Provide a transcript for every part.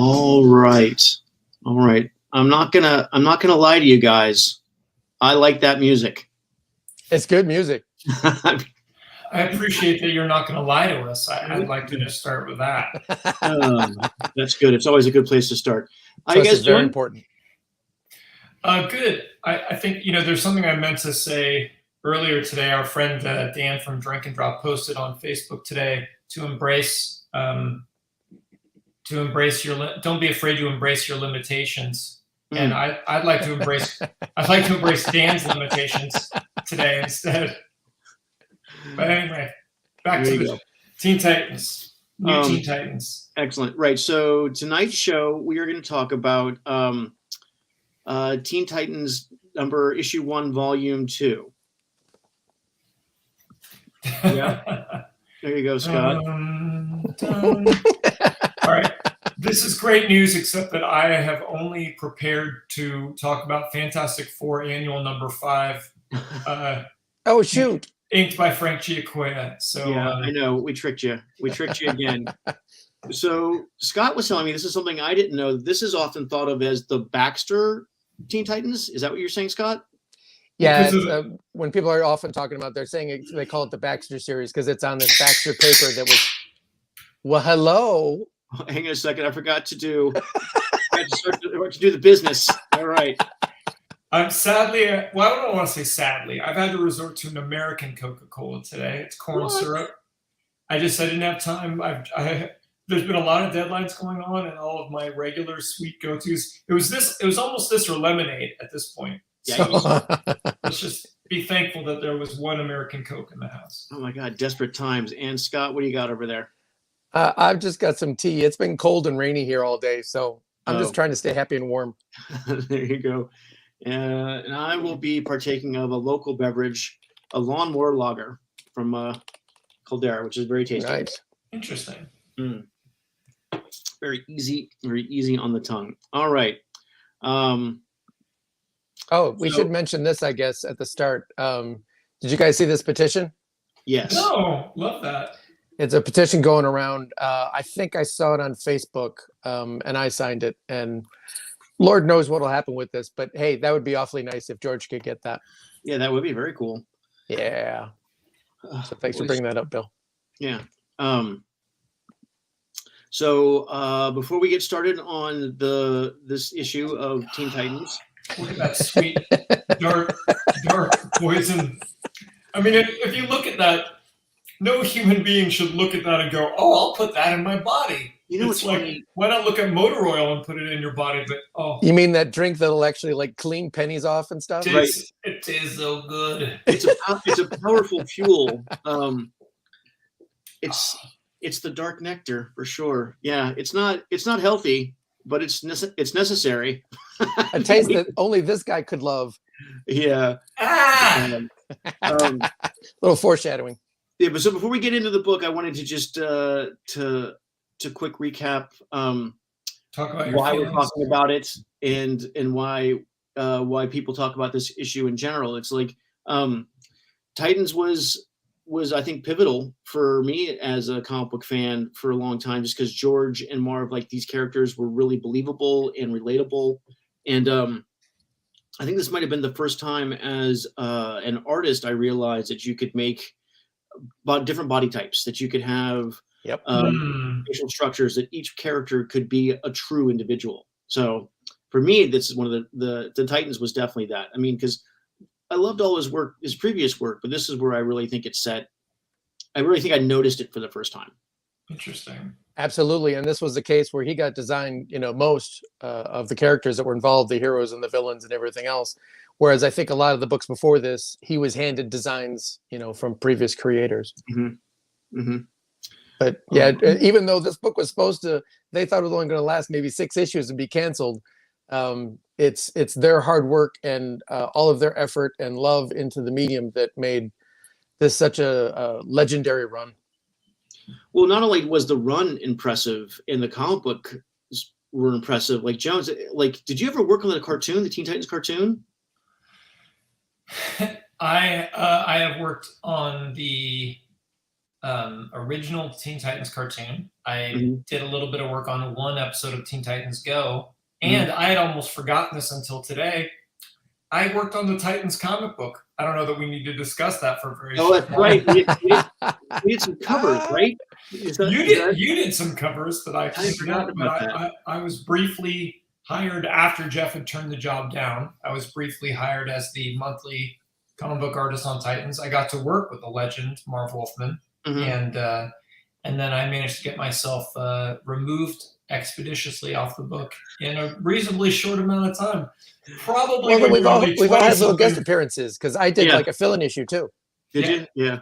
All right. All right. I'm not gonna lie to you guys. I like that music. It's good music. I appreciate that you're not going to lie to us. I'd like to just start with that. That's good. It's always a good place to start. How So you guys it's very doing? important. Good. I think, there's something I meant to say earlier today. Our friend Dan from Drink and Drop posted on Facebook today to embrace don't be afraid to embrace your limitations. And I'd like to embrace Dan's limitations today instead. But anyway, back to the Teen Titans. New Teen Titans. Excellent. Right. So tonight's show, we are going to talk about Teen Titans issue 1, volume 2. Yeah. There you go, Scott. All right. This is great news, except that I have only prepared to talk about Fantastic Four Annual number 5. Oh, shoot. Inked by Frank Giacoya. So yeah, I know. We tricked you. We tricked you again. So Scott was telling me, this is something I didn't know. This is often thought of as the Baxter Teen Titans. Is that what you're saying, Scott? Yeah. When people are often talking about, they're saying they call it the Baxter series because it's on this Baxter paper that was. Well, hello. Hang on a second. I forgot to do the business. All right. I'm sadly, I don't want to say sadly. I've had to resort to an American Coca-Cola today. It's corn syrup. I didn't have time. There's been a lot of deadlines going on, and all of my regular sweet go-tos. It was almost this or lemonade at this point. So let's just be thankful that there was one American Coke in the house. Oh my God, desperate times. And Scott, what do you got over there? I've just got some tea. It's been cold and rainy here all day, so I'm just trying to stay happy and warm. There you go. And I will be partaking of a local beverage, a lawnmower lager from Caldera, which is very tasty. Nice. Interesting. Very easy on the tongue. All right. We should mention this, I guess, at the start. Did you guys see this petition? Yes. No, love that. It's a petition going around. I think I saw it on Facebook, and I signed it. And Lord knows what will happen with this, but hey, that would be awfully nice if George could get that. Yeah, that would be very cool. Yeah. So thanks for bringing that up, Bill. Yeah. So before we get started on this issue of Teen Titans, look at that sweet dark poison. I mean, if you look at that, no human being should look at that and go, "Oh, I'll put that in my body." You know, it's like, funny. Why not look at motor oil and put it in your body? But you mean that drink that'll actually like clean pennies off and stuff? It is so good. It's a powerful fuel. It's the dark nectar for sure. Yeah, it's not healthy, but it's necessary. A taste that only this guy could love. Yeah. Little foreshadowing. Yeah, but so before we get into the book, I wanted to just to quick recap talk about why we're talking about it and why people talk about this issue in general. It's like Titans was I think pivotal for me as a comic book fan for a long time, just because George and Marv, like, these characters were really believable and relatable. And I think this might have been the first time as an artist I realized that you could make different body types, that you could have facial structures, that each character could be a true individual. So for me, this is one of the Titans was definitely that. I mean, because I loved all his previous work, but this is where I really think it's set. I really think I noticed it for the first time. Interesting. Absolutely. And this was the case where he got designed, most of the characters that were involved, the heroes and the villains and everything else. Whereas I think a lot of the books before this, he was handed designs, from previous creators. Mm-hmm. Mm-hmm. But yeah, even though this book was they thought it was only going to last maybe 6 issues and be canceled. It's their hard work and all of their effort and love into the medium that made this such a legendary run. Well, not only was the run impressive, and the comic book were impressive. Like, Jones, did you ever work on the cartoon, the Teen Titans cartoon? I have worked on the original Teen Titans cartoon. I Mhm. did a little bit of work on one episode of Teen Titans Go, and I had almost forgotten this until today. I worked on the Titans comic book. I don't know that we need to discuss that for very Oh, short that's time. right. We did some covers, right? You did some covers that I figured out, but I was briefly hired after Jeff had turned the job down. I was briefly hired as the monthly comic book artist on Titans. I got to work with the legend Marv Wolfman, and then I managed to get myself removed expeditiously off the book in a reasonably short amount of time. Probably Well, we've all had little guest something. appearances because I did like a fill-in issue too. Did you? Yeah.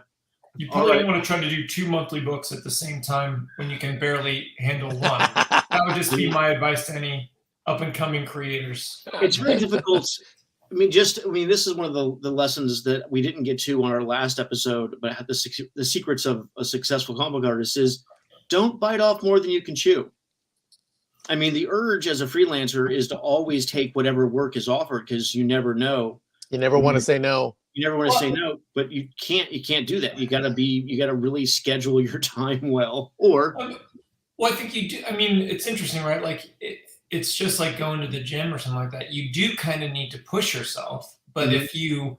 You probably don't want to try to do 2 monthly books at the same time when you can barely handle one. That would just be my advice to any up-and-coming creators. It's really difficult. I mean, this is one of the lessons that we didn't get to on our last episode, but the secrets of a successful comic book artist is don't bite off more than you can chew. I mean, the urge as a freelancer is to always take whatever work is offered because you never know. You never want to say no. You never want to say no, but you can't do that. You got to really schedule your time well. Or, well, I think you do. I mean, it's interesting, right? Like it's just like going to the gym or something like that. You do kind of need to push yourself, but if you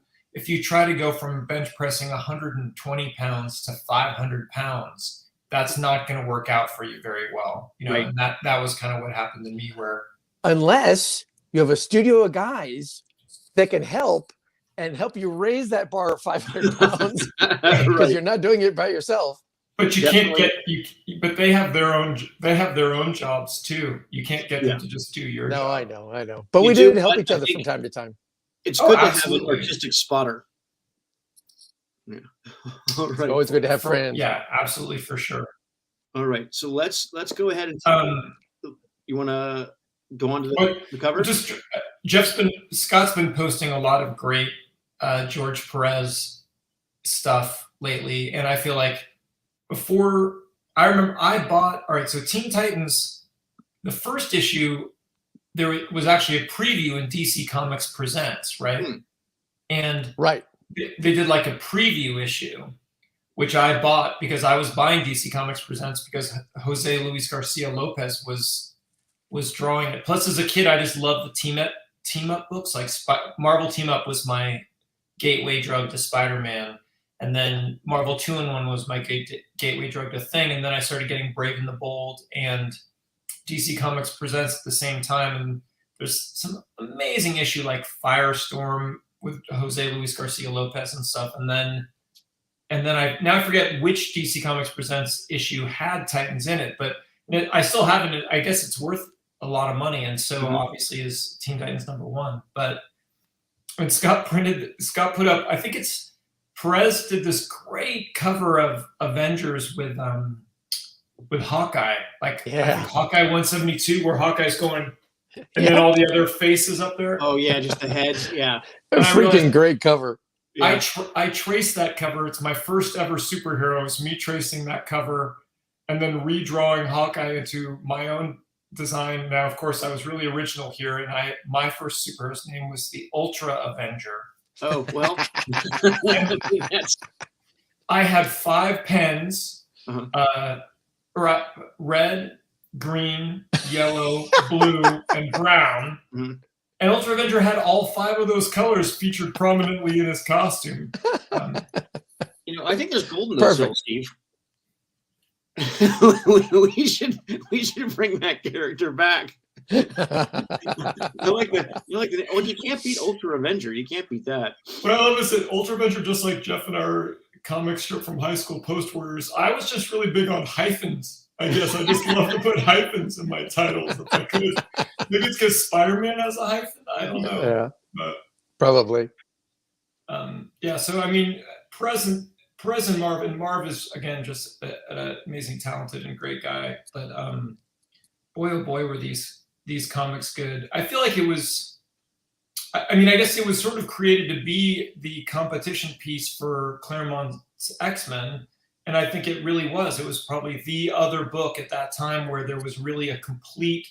try to go from bench pressing 120 pounds to 500 pounds, that's not going to work out for you very well. You know, right. And that was kind of what happened to me. Where unless you have a studio of guys that can help you raise that bar of 500 pounds because you're not doing it by yourself. But you can't but they have their own jobs too. You can't get them to just do your job. I know. But we do help each other from time to time. It's good to have an artistic spotter. Yeah. All right. It's always good to have friends. Yeah, absolutely, for sure. All right. So let's go ahead and you want to go on to the cover? Scott's been posting a lot of great George Perez stuff lately, and I feel like so Teen Titans, the first issue, there was actually a preview in DC Comics Presents, right? And they did like a preview issue, which I bought because I was buying DC Comics Presents because Jose Luis Garcia Lopez was drawing it. Plus, as a kid, I just loved the team up books. Like Marvel Team Up was my gateway drug to Spider-Man. And then Marvel 2-in-1 was my gateway drug to Thing. And then I started getting Brave and the Bold and DC Comics Presents at the same time. And there's some amazing issue like Firestorm with Jose Luis Garcia Lopez and stuff. And then I forget which DC Comics Presents issue had Titans in it, but I still haven't. I guess it's worth a lot of money, and so obviously is Teen Titans #1. But when Scott put up, I think it's Perez did this great cover of Avengers with Hawkeye, I think Hawkeye 172, where Hawkeye's going, and then all the other faces up there. Oh yeah, just the heads. Yeah, a freaking great cover. Yeah. I traced that cover. It's my first ever superhero. It's me tracing that cover and then redrawing Hawkeye into my own design. Now, of course, I was really original here, and my first superhero's name was the Ultra Avenger. Oh, well. I had 5 pens, red, green, yellow, blue, and brown. And Ultra Avenger had all 5 of those colors featured prominently in his costume. I think there's gold in this, Steve. we should bring that character back. You can't beat Ultra Avenger. You can't beat that. What I love is that Ultra Avenger, just like Jeff and our comic strip from high school, Post Warriors, I was just really big on hyphens. I guess I just love to put hyphens in my titles if I could. Maybe it's because Spider-Man has a hyphen. I don't know. Yeah, but, probably. So I mean, Perez and Marv is again just an amazing, talented, and great guy. But boy, oh boy, were these comics good. I feel like it was. I mean, I guess it was sort of created to be the competition piece for Claremont's X-Men. And I think it really was. It was probably the other book at that time where there was really a complete,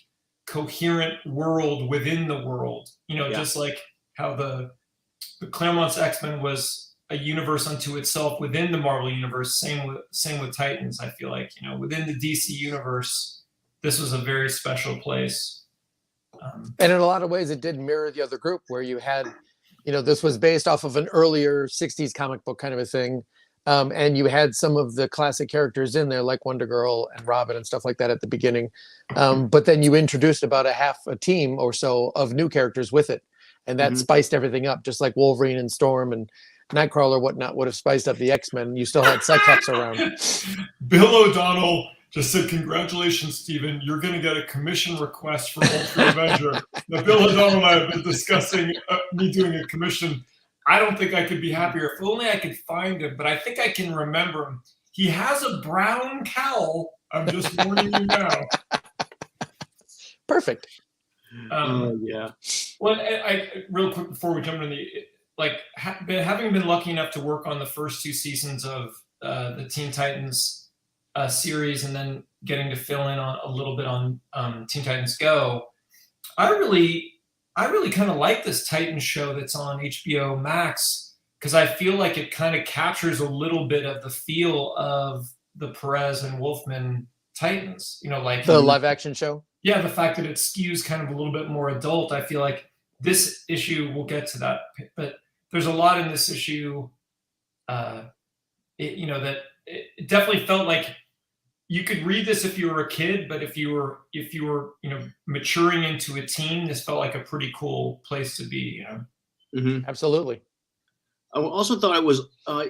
coherent world within the world. Just like how the Claremont's X-Men was a universe unto itself within the Marvel universe. Same with Titans. I feel like, within the DC universe, this was a very special place. And in a lot of ways, it did mirror the other group, where you had, this was based off of an earlier 60s comic book kind of a thing. And you had some of the classic characters in there, like Wonder Girl and Robin and stuff like that at the beginning. But then you introduced about a team or so of new characters with it. And that spiced everything up, just like Wolverine and Storm and Nightcrawler, whatnot, would have spiced up the X-Men. You still had Cyclops around. Bill O'Donnell just said, "Congratulations, Stephen. You're going to get a commission request for Ultra Avenger." Now, Bill O'Donnell and I have been discussing me doing a commission. I don't think I could be happier. If only I could find him, but I think I can remember him. He has a brown cowl. I'm just warning you now. Perfect. Yeah. Well, I real quick before we jump into having been lucky enough to work on the first 2 seasons of the Teen Titans series, and then getting to fill in on a little bit on Teen Titans Go, I really kind of like this Titans show that's on HBO Max, because I feel like it kind of captures a little bit of the feel of the Perez and Wolfman Titans. Like the live action show. Yeah, the fact that it skews kind of a little bit more adult. I feel like this issue, we'll get to that, but there's a lot in this issue, that it definitely felt like you could read this if you were a kid, but if you were maturing into a teen, this felt like a pretty cool place to be. Absolutely. I also thought it was,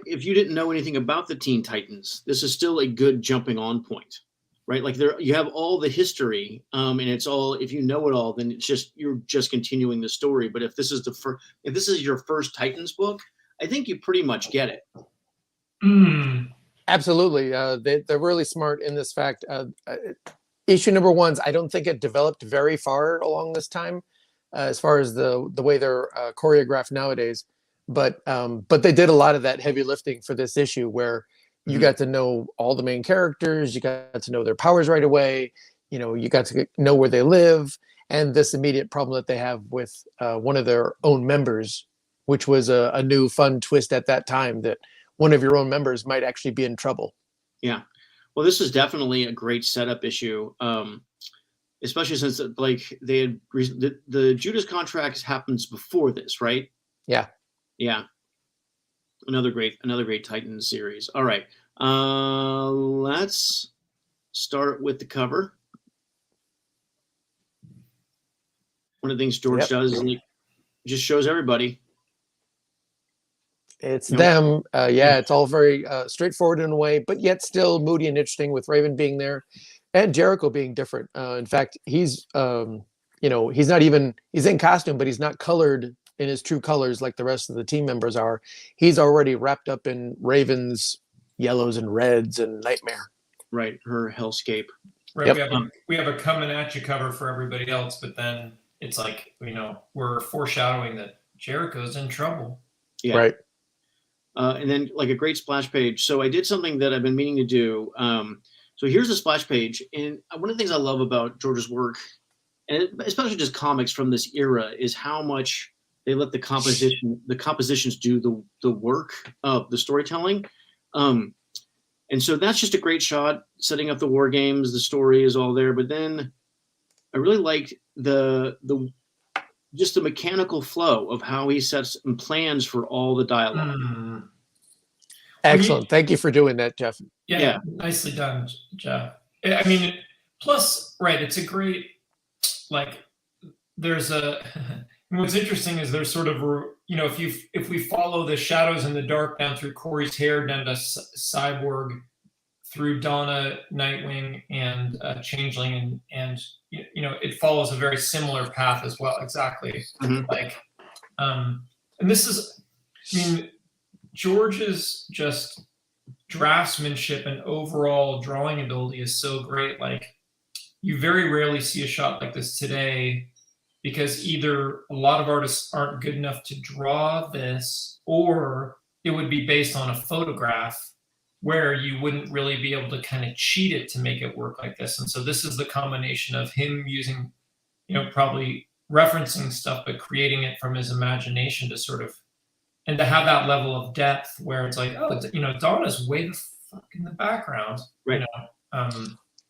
if you didn't know anything about the Teen Titans, this is still a good jumping on point, right? Like you have all the history, and it's all, if you know it all, then you're just continuing the story. But if this is your first Titans book, I think you pretty much get it. Absolutely. They're really smart in this fact. Issue number 1, I don't think it developed very far along this time, as far as the way they're choreographed nowadays. But they did a lot of that heavy lifting for this issue, where you got to know all the main characters, you got to know their powers right away, you got to know where they live, and this immediate problem that they have with one of their own members, which was a new fun twist at that time, that one of your own members might actually be in trouble. Yeah. Well, this is definitely a great setup issue, especially since they had the Judas contract happens before this, right? Yeah. Yeah. Another great Titans series. All right. Let's start with the cover. One of the things George does is he just shows everybody. It's them. It's all very straightforward in a way, but yet still moody and interesting, with Raven being there and Jericho being different. In fact, he's he's in costume, but he's not colored in his true colors like the rest of the team members are. He's already wrapped up in Raven's yellows and reds and Nightmare. Right, her hellscape. Right, we have a coming at you cover for everybody else, but then it's like, we're foreshadowing that Jericho's in trouble. Yeah. Right. And then like a great splash page. So I did something that I've been meaning to do. So here's the splash page. And one of the things I love about George's work, and especially just comics from this era, is how much they let the compositions do the work of the storytelling. And so that's just a great shot, setting up the war games. The story is all there. But then I really liked the mechanical flow of how he sets and plans for all the dialogue. Excellent. Thank you for doing that, Jeff. Yeah. Nicely done, Jeff. Plus, right, it's a great, there's what's interesting is there's sort of, if we follow the shadows in the dark down through Corey's hair, down to Cyborg, through Donna, Nightwing, and Changeling, and it follows a very similar path as well. Exactly. And this is, George's just draftsmanship and overall drawing ability is so great. You very rarely see a shot like this today, because either a lot of artists aren't good enough to draw this, or it would be based on a photograph where you wouldn't really be able to kind of cheat it to make it work like this. And so this is the combination of him using, probably referencing stuff, but creating it from his imagination to sort of and to have that level of depth where it's like, oh, you know, Donna's way the fuck in the background, Right. you know.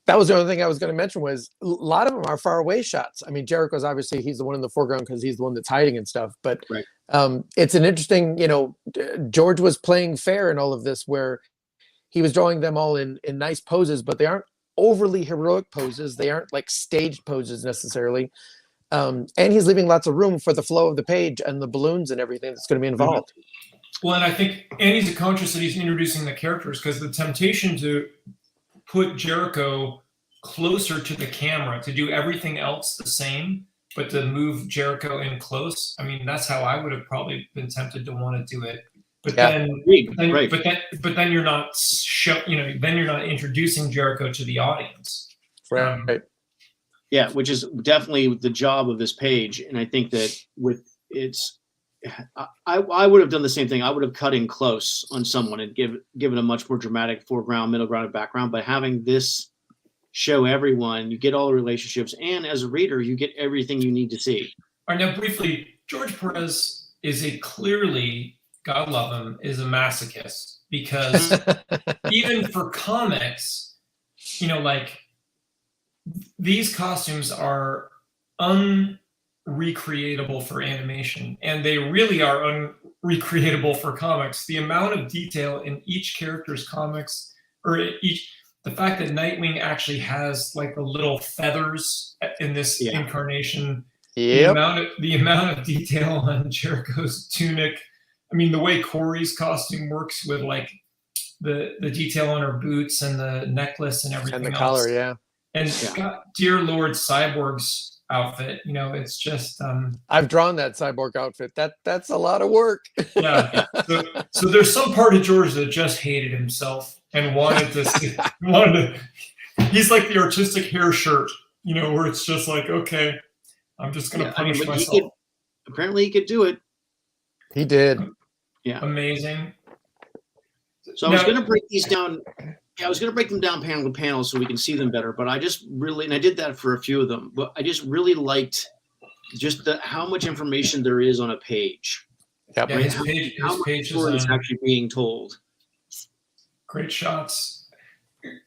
That was the other thing I was going to mention was a lot of them are far away shots. I mean, Jericho's obviously he's the one in the foreground because he's the one that's hiding and stuff. But Right. It's an interesting, you know, George was playing fair in all of this where he was drawing them all in nice poses, but they aren't overly heroic poses. They aren't like staged poses necessarily. And he's leaving lots of room for the flow of the page and the balloons and everything that's going to be involved. Well, and I think, and he's conscious that he's introducing the characters because the temptation to put Jericho closer to the camera, to do everything else the same, but to move Jericho in close. I mean, that's how I would have probably been tempted to want to do it. But then you're not then you're not introducing Jericho to the audience. Right. Yeah, which is definitely the job of this page. And I think that I would have done the same thing. I would have cut in close on someone and given a much more dramatic foreground, middle ground, and background. But having this show everyone, you get all the relationships, and as a reader, you get everything you need to see. All right, now briefly, George Perez is clearly, God love him, is a masochist because even for comics, you know, like these costumes are unrecreatable for animation, and they really are unrecreatable for comics. The amount of detail in each character's comics, or the fact that Nightwing actually has like the little feathers in this incarnation, the amount of detail on Jericho's tunic. I mean, the way Corey's costume works with like the detail on her boots and the necklace and everything, and the else. collar, yeah. And God, dear Lord, Cyborg's outfit, you know, it's just I've drawn that Cyborg outfit. That's a lot of work. Yeah. So there's some part of George that just hated himself and wanted to he's like the artistic hair shirt, you know, where it's just like, okay, I'm just gonna punish myself. Apparently he could do it. He did. Yeah. Amazing. So I was gonna break these down. Yeah, I was going to break them down panel to panel so we can see them better, but I just really, and I did that for a few of them, but I just really liked just how much information there is on a page. Yep. Right? His how page much is actually being told. Great shots.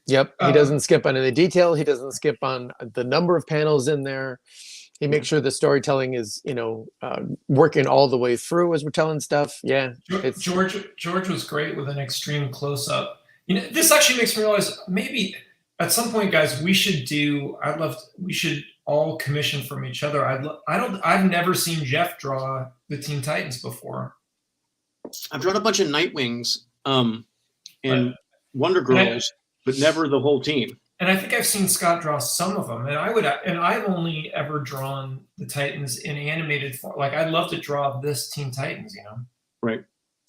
Yep. He doesn't skip on any detail. He doesn't skip on the number of panels in there. He makes sure the storytelling is, you know, working all the way through as we're telling stuff. Yeah. George was great with an extreme close-up. You know, this actually makes me realize maybe at some point, guys, we should all commission from each other. I've never seen Jeff draw the Teen Titans before. I've drawn a bunch of Nightwings and Wonder Girls, but never the whole team. And I think I've seen Scott draw some of them, and I've only ever drawn the Titans in animated form. Like, I'd love to draw this Teen Titans, you know? Right.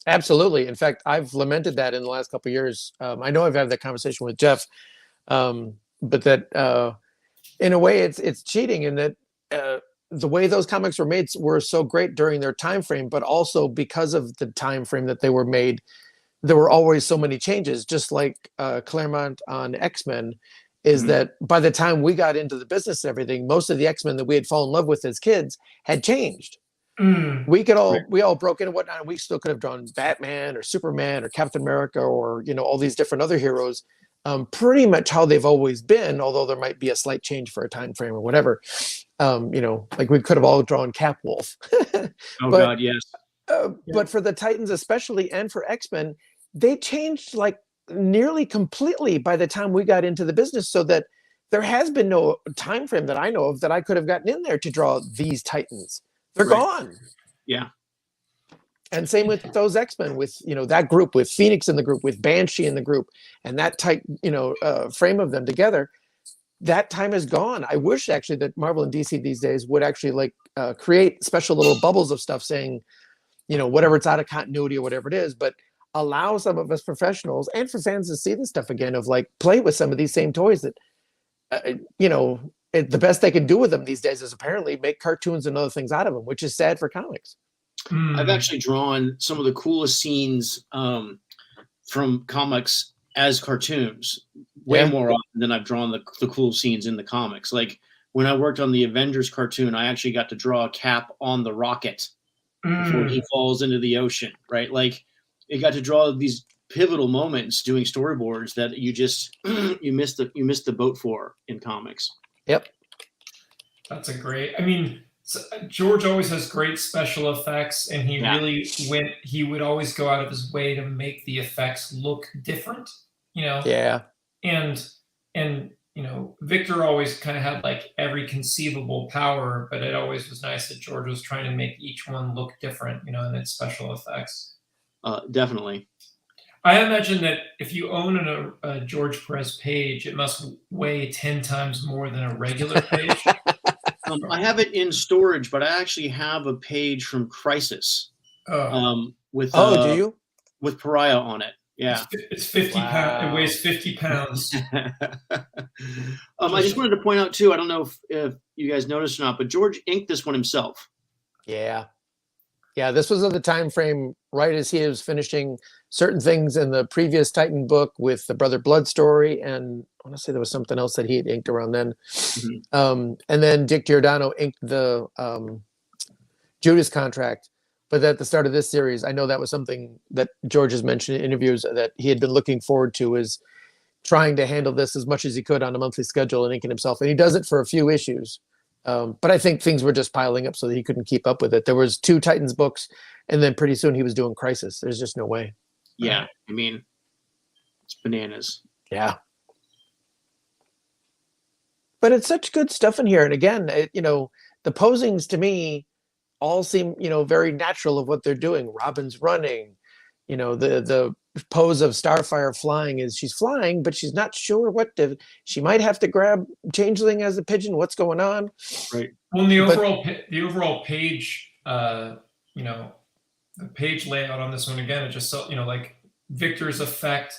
Absolutely. In fact, I've lamented that in the last couple of years. I know I've had that conversation with Jeff, but that in a way it's cheating in that the way those comics were made were so great during their time frame, but also because of the time frame that they were made, there were always so many changes. Just like Claremont on X-Men, is that by the time we got into the business and everything, most of the X-Men that we had fallen in love with as kids had changed. We all broke in and whatnot, and we still could have drawn Batman or Superman or Captain America or, you know, all these different other heroes, pretty much how they've always been, although there might be a slight change for a time frame or whatever. You know, like we could have all drawn Capwolf. God, yes. But for the Titans especially, and for X-Men, they changed like nearly completely by the time we got into the business, so that there has been no time frame that I know of that I could have gotten in there to draw these Titans. They're gone. Yeah. And same with those X-Men, with, you know, that group, with Phoenix in the group, with Banshee in the group, and that tight, you know, frame of them together. That time is gone. I wish actually that Marvel and DC these days would actually like create special little bubbles of stuff saying, you know, whatever it's out of continuity or whatever it is, but allow some of us professionals and for fans to see this stuff again, of like play with some of these same toys that, you know, the best they can do with them these days is apparently make cartoons and other things out of them, which is sad for comics. I've actually drawn some of the coolest scenes from comics as cartoons way more often than I've drawn the cool scenes in the comics. Like when I worked on the Avengers cartoon, I actually got to draw a Cap on the rocket before he falls into the ocean, right? Like, it got to draw these pivotal moments doing storyboards that you just you missed the boat for in comics. Yep. That's a great. I mean, George always has great special effects, and he would always go out of his way to make the effects look different, you know. Yeah. And you know, Victor always kind of had like every conceivable power, but it always was nice that George was trying to make each one look different, you know, in its special effects. Definitely. I imagine that if you own a George Perez page, it must weigh 10 times more than a regular page. I have it in storage, but I actually have a page from Crisis. With do you? With Pariah on it. Yeah, it's 50 pounds. It weighs 50 pounds. I just wanted to point out too. I don't know if you guys noticed or not, but George inked this one himself. Yeah. This was of the time frame right as he was finishing certain things in the previous Titan book with the Brother Blood story, and I want to say there was something else that he had inked around then. And then Dick Giordano inked the Judas contract. But at the start of this series, I know that was something that George has mentioned in interviews that he had been looking forward to, is trying to handle this as much as he could on a monthly schedule and inking himself. And he does it for a few issues. But I think things were just piling up so that he couldn't keep up with it. There was 2 Titans books, and then pretty soon he was doing Crisis. There's just no way. Yeah, I mean, it's bananas. Yeah. But it's such good stuff in here. And again, the posings to me all seem, very natural of what they're doing. Robin's running, the pose of Starfire flying is she's flying, but she's not sure she might have to grab Changeling as a pigeon. What's going on? Right. Well, the overall page, the page layout on this one, again, it just, like Victor's effect,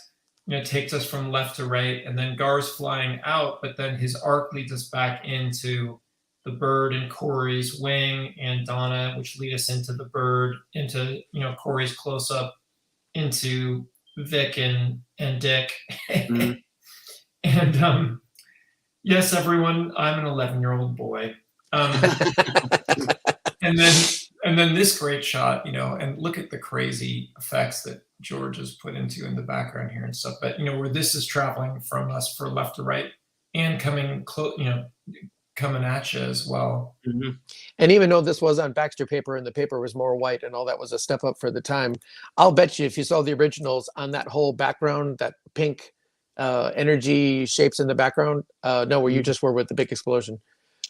takes us from left to right, and then Gar's flying out, but then his arc leads us back into the bird and Corey's wing and Donna, which lead us into the bird, into, Corey's close up, into Vic and Dick. Mm-hmm. And yes, everyone, I'm an 11-year-old boy. And then this great shot, and look at the crazy effects that George has put into in the background here and stuff. But where this is traveling from us for left to right and coming close, coming at you as well. Mm-hmm. And even though this was on Baxter paper and the paper was more white and all that was a step up for the time, I'll bet you if you saw the originals on that whole background, that pink energy shapes in the background, where you just were with the big explosion.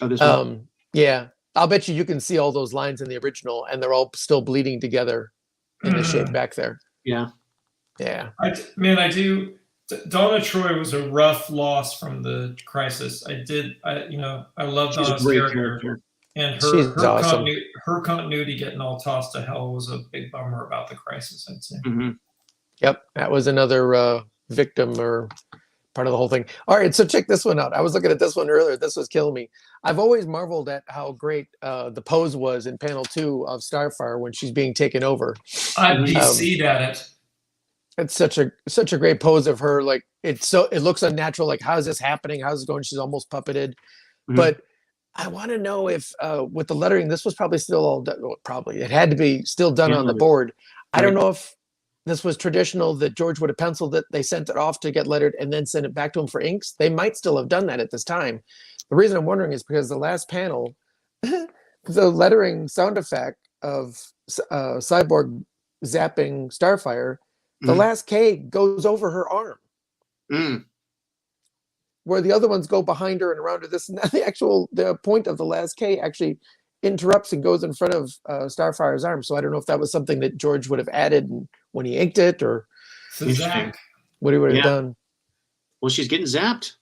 Oh, this one? Yeah. I'll bet you can see all those lines in the original and they're all still bleeding together in the shape back there. Yeah. Yeah. I do. Donna Troy was a rough loss from the Crisis. I love Donna's character. And her continuity getting all tossed to hell was a big bummer about the Crisis, I'd say. Mm-hmm. Yep. That was another victim or part of the whole thing. All right. So check this one out. I was looking at this one earlier. This was killing me. I've always marveled at how great the pose was in panel 2 of Starfire when she's being taken over. I DC'd at it. It's such a great pose of her. Like it looks unnatural. Like, how is this happening? How's it going? She's almost puppeted. Mm-hmm. But I want to know if with the lettering, this was probably still all done. Well, probably it had to be still done on the board. Right. I don't know if this was traditional that George would have penciled it. They sent it off to get lettered and then sent it back to him for inks. They might still have done that at this time. The reason I'm wondering is because the last panel, the lettering sound effect of Cyborg zapping Starfire, the last K goes over her arm, where the other ones go behind her and around her. This and the point of the last K actually interrupts and goes in front of Starfire's arm. So I don't know if that was something that George would have added when he inked it, or what he would have done. Well, she's getting zapped.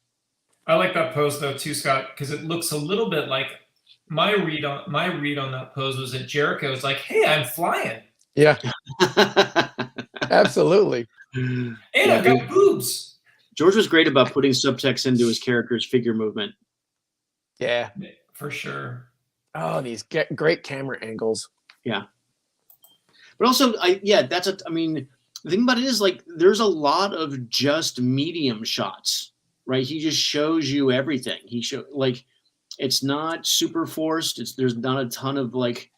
I like that pose though too, Scott, because it looks a little bit like my read on that pose was that Jericho is like, "Hey, I'm flying." Yeah. Absolutely. And I've got boobs. George was great about putting subtext into his character's figure movement. Yeah. For sure. Oh, these great camera angles. Yeah. But also, the thing about it is, like, there's a lot of just medium shots, right? He just shows you everything. It's not super forced. There's not a ton of, like,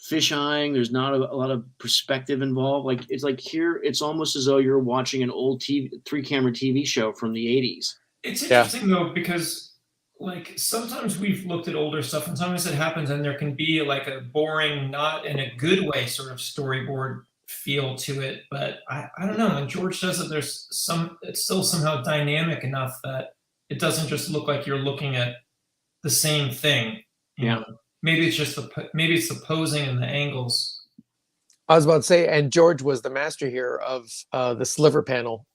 fisheyeing. There's not a lot of perspective involved. Like it's like here, it's almost as though you're watching an old 3-camera TV show from the 80s. It's interesting though, because like sometimes we've looked at older stuff and sometimes it happens and there can be like a boring, not in a good way, sort of storyboard feel to it. But I don't know. When George does it, it's still somehow dynamic enough that it doesn't just look like you're looking at the same thing. You know? Maybe it's just the posing and the angles. I was about to say, and George was the master here of the sliver panel.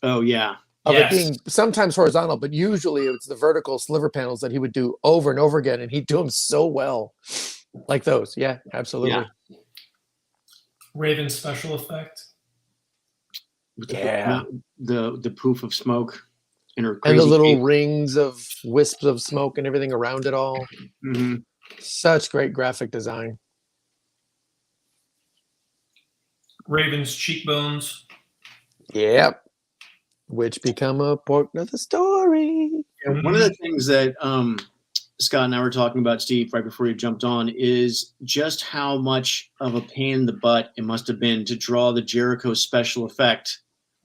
Oh yeah. Of it being sometimes horizontal, but usually it's the vertical sliver panels that he would do over and over again, and he'd do them so well. Like those. Yeah, absolutely. Yeah. Raven special effect. Yeah. The poof of smoke. And the little rings of wisps of smoke and everything around it all. Mm-hmm. Such great graphic design. Raven's cheekbones. Yep. Which become a part of the story. Yeah, one of the things that Scott and I were talking about, Steve, right before you jumped on, is just how much of a pain in the butt it must have been to draw the Jericho special effect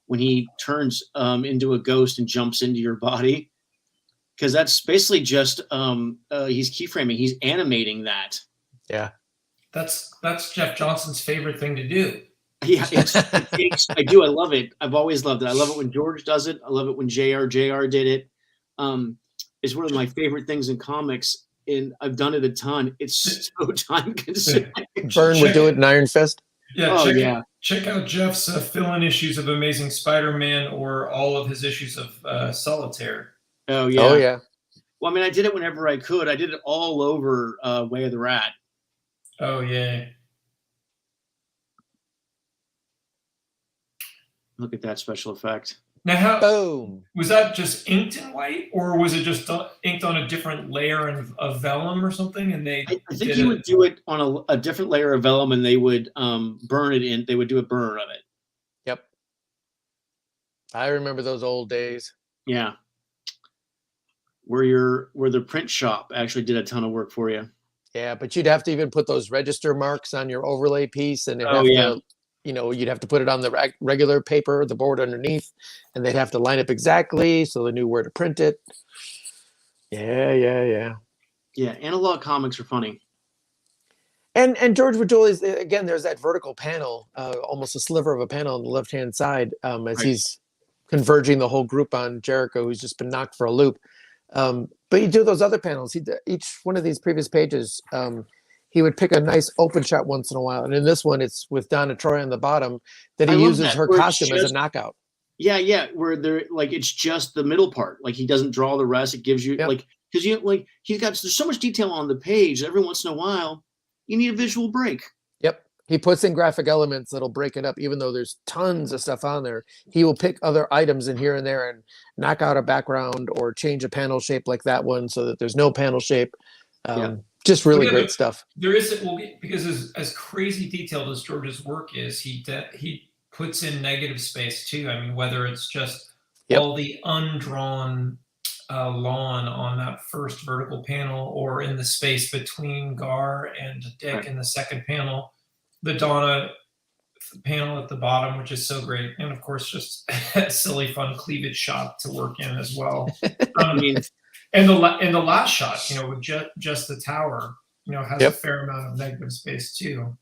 when he turns into a ghost and jumps into your body, because that's basically just he's keyframing, he's animating that. Yeah, that's Jeff Johnson's favorite thing to do. Yeah, I do. I love it. I've always loved it. I love it when George does it. I love it when JR did it. It's one of my favorite things in comics, and I've done it a ton. It's so time consuming. Byrne would do it in Iron Fist. Yeah, check out Jeff's fill-in issues of Amazing Spider-Man or all of his issues of Solitaire. Oh yeah. Oh yeah. Well, I mean, I did it whenever I could. I did it all over Way of the Rat. Oh yeah. Look at that special effect. Now, Boom. Was that just inked in white, or was it just inked on a different layer of vellum or something? And I think he would do it on a different layer of vellum, and they would burn it in. They would do a burn of it. Yep. I remember those old days. Yeah. Where the print shop actually did a ton of work for you. Yeah, but you'd have to even put those register marks on your overlay piece, and you'd have to put it on the regular paper, the board underneath, and they'd have to line up exactly so they knew where to print it. Yeah. Analog comics are funny. And George would always, again, there's that vertical panel, almost a sliver of a panel on the left-hand side as he's converging the whole group on Jericho, who's just been knocked for a loop. But he'd do those other panels. Each one of these previous pages, he would pick a nice open shot once in a while. And in this one, it's with Donna Troy on the bottom that he uses her costume as a knockout. Yeah. Where they're like, it's just the middle part. Like he doesn't draw the rest. It gives you because there's so much detail on the page. Every once in a while, you need a visual break. Yep. He puts in graphic elements that'll break it up, even though there's tons of stuff on there. He will pick other items in here and there and knock out a background or change a panel shape like that one so that there's no panel shape. Just really great stuff. There is because as crazy detailed as George's work is, he puts in negative space too. I mean, whether it's just all the undrawn lawn on that first vertical panel, or in the space between Gar and Dick in the second panel, the Donna panel at the bottom, which is so great, and of course just a silly fun cleavage shot to work in as well. I mean. And the last shot, with just the tower, has a fair amount of negative space too.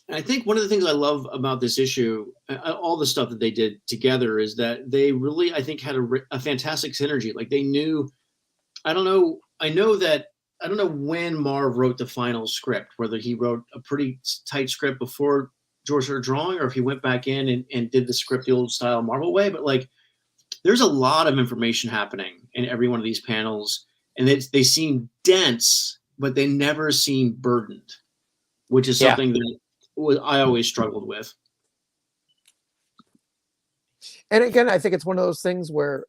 And I think one of the things I love about this issue, all the stuff that they did together, is that they really, I think, had a fantastic synergy. Like they knew, I don't know when Marv wrote the final script, whether he wrote a pretty tight script before George started drawing, or if he went back in and did the script the old style Marvel way. But like, there's a lot of information happening in every one of these panels, and they seem dense, but they never seem burdened, which is something that I always struggled with. And again, I think it's one of those things where,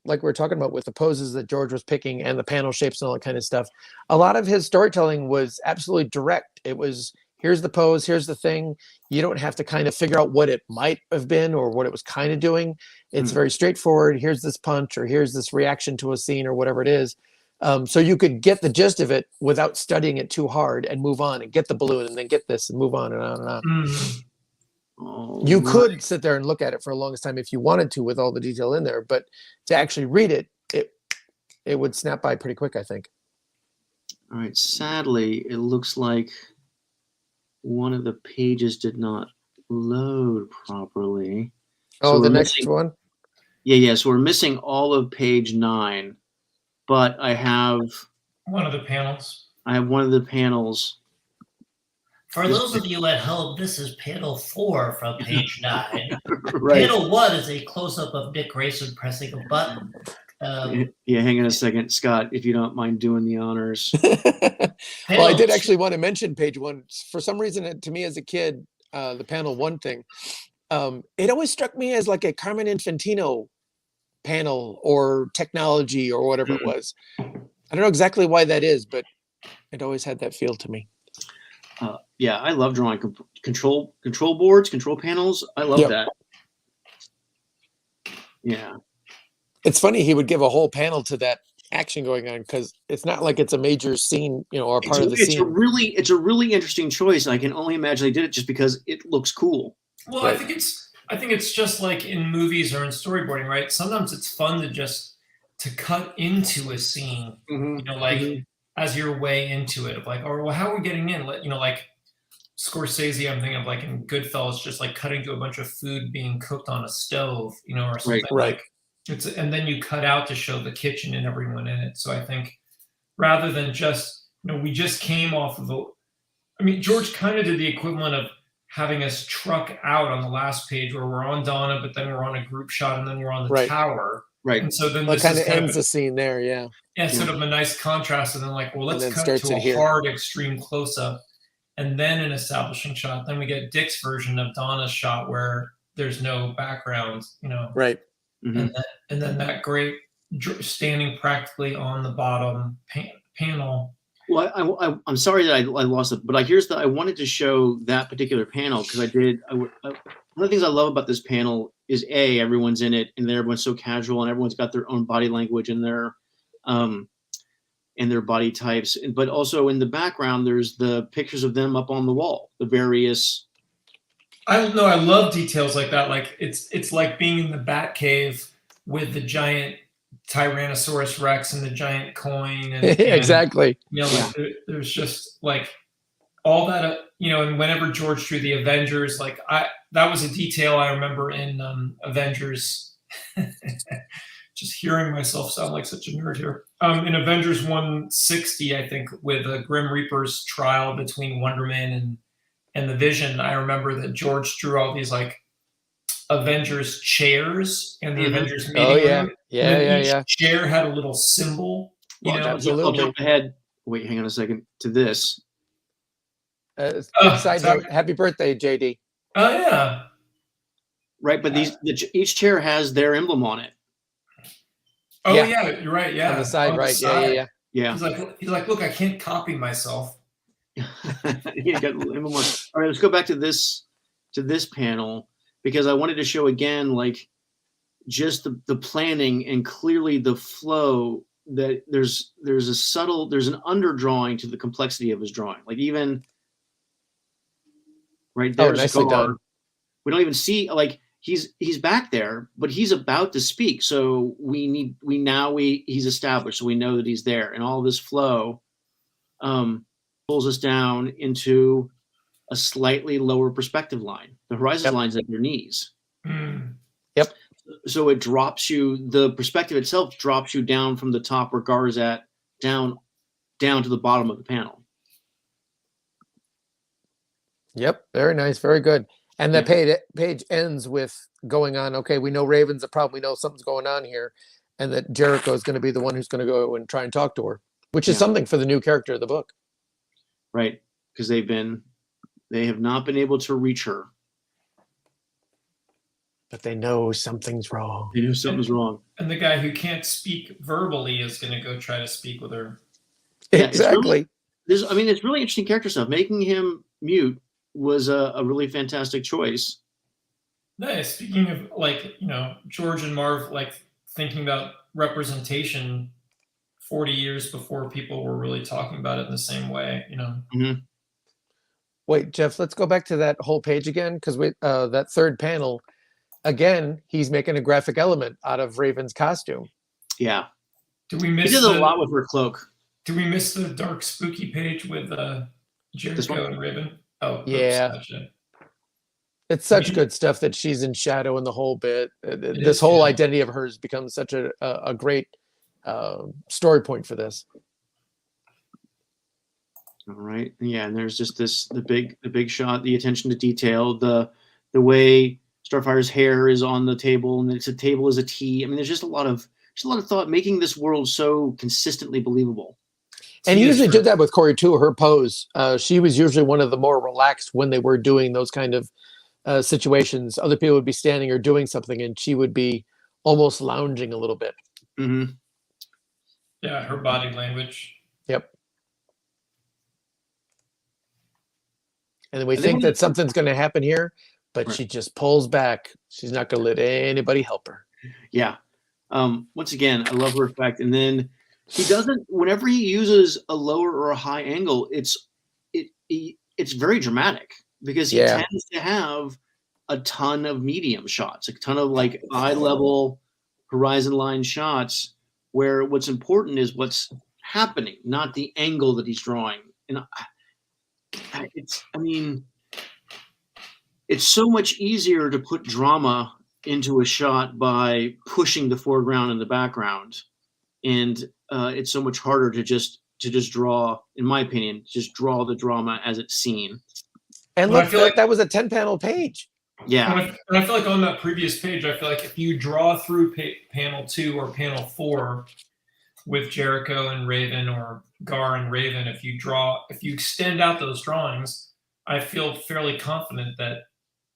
like we were talking about with the poses that George was picking and the panel shapes and all that kind of stuff, a lot of his storytelling was absolutely direct. It was, here's the pose, here's the thing. You don't have to kind of figure out what it might have been or what it was kind of doing. It's very straightforward. Here's this punch, or here's this reaction to a scene, or whatever it is. So you could get the gist of it without studying it too hard and move on and get the balloon and then get this and move on and on and on. You could sit there and look at it for the longest time if you wanted to with all the detail in there, but to actually read it, it would snap by pretty quick, I think. All right. Sadly, it looks like one of the pages did not load properly. Oh, so the next one? Yeah. So we're missing all of page 9, but I have one of the panels. I have one of the panels. For those of you at home, this is panel 4 from page 9. Right. Panel 1 is a close-up of Dick Grayson pressing a button. Yeah, hang on a second, Scott, if you don't mind doing the honors. Well, I did actually want to mention page 1. For some reason, to me as a kid, the panel 1 thing, it always struck me as like a Carmen Infantino panel or technology or whatever it was. I don't know exactly why that is, but it always had that feel to me. Yeah, I love drawing control boards, control panels. I love that. Yeah. It's funny he would give a whole panel to that action going on because it's not like it's a major scene, or part of the scene. It's a really interesting choice, and I can only imagine they did it just because it looks cool. Well, right. I think it's just like in movies or in storyboarding, right? Sometimes it's fun to cut into a scene, as your way into it, of like, or well, how are we getting in? Like Scorsese, I'm thinking of like in Goodfellas, just like cutting to a bunch of food being cooked on a stove, or something. Right. And then you cut out to show the kitchen and everyone in it. So I think rather than just, we just came off of George kind of did the equivalent of having us truck out on the last page where we're on Donna, but then we're on a group shot and then we're on the tower. Right. And so then this kind of ends the scene there. Yeah. Yeah. Sort of a nice contrast. And then let's cut to a hard extreme close up and then an establishing shot. Then we get Dick's version of Donna's shot where there's no background, Right. Mm-hmm. And then that great standing practically on the bottom panel. Well, I'm sorry that I lost it, but I wanted to show that particular panel because one of the things I love about this panel is everyone's in it and everyone's so casual and everyone's got their own body language and their body types, but also in the background there's the pictures of them up on the wall, the various. I love details like that. Like it's like being in the Bat Cave with the giant Tyrannosaurus Rex and the giant coin. And exactly. There's just like all that, and whenever George drew the Avengers, that was a detail I remember in Avengers. Just hearing myself sound like such a nerd here. In Avengers 160, I think, with Grim Reaper's trial between Wonder Man and the Vision, I remember that George drew all these Avengers chairs and the Avengers meeting room. Yeah. Each chair had a little symbol. I'll jump ahead. Wait, hang on a second to this. Side note, happy birthday, JD. Oh yeah. Right, but each chair has their emblem on it. Oh yeah, you're right. Yeah, on the side, on right? The side. Yeah. He's like, look, I can't copy myself. Yeah, got emblem on. All right, let's go back to this panel because I wanted to show again, just the planning and clearly the flow. That there's an underdrawing to the complexity of his drawing. Even right there, nicely done. We don't even see he's back there, but he's about to speak. So he's established, so we know that he's there, and all this flow pulls us down into a slightly lower perspective line. The horizon line's at your knees. Yep. So it drops you. The perspective itself drops you down from the top where Gar's at, down to the bottom of the panel. Yep. Very nice. Very good. And the page ends with going on. Okay, we know Raven's a problem. We know something's going on here, and that Jericho is going to be the one who's going to go and try and talk to her, which is something for the new character of the book. Right, because they have not been able to reach her. But they know something's wrong. They know something's wrong. And the guy who can't speak verbally is going to go try to speak with her. Yeah, exactly. It's really interesting character stuff. Making him mute was a really fantastic choice. Nice. Speaking of George and Marv, thinking about representation 40 years before people were really talking about it in the same way, Mhm. Wait, Jeff, let's go back to that whole page again, because that third panel, again, he's making a graphic element out of Raven's costume. Yeah. Do we He miss did a lot with her cloak. Do we miss the dark spooky page with Jericho and Raven? Oh, yeah. Oops, gotcha. It's such good stuff that she's in shadow in the whole bit. This whole identity of hers becomes such a great story point for this. All right. Yeah, and there's just the big shot, the attention to detail, the way Starfire's hair is on the table, and it's a table is a T. I mean, there's just a lot of thought making this world so consistently believable. And he usually did that with Corey too. Her pose, she was usually one of the more relaxed when they were doing those kind of situations. Other people would be standing or doing something, and she would be almost lounging a little bit. Mm-hmm. Yeah, her body language. Yep. And then we think that something's going to happen here, but she just pulls back. She's not going to let anybody help her. Yeah. Once again, I love her effect. And then he doesn't. Whenever he uses a lower or a high angle, it's very dramatic because he tends to have a ton of medium shots, a ton of like eye level, horizon line shots, where what's important is what's happening, not the angle that he's drawing. And it's so much easier to put drama into a shot by pushing the foreground and the background, and it's so much harder to just draw, in my opinion, just draw the drama as it's seen. And look, that was a 10-panel page. Yeah, and I feel like on that previous page, I feel like if you draw through panel 2 or panel 4 with Jericho and Raven or Gar and Raven, if you extend out those drawings, I feel fairly confident that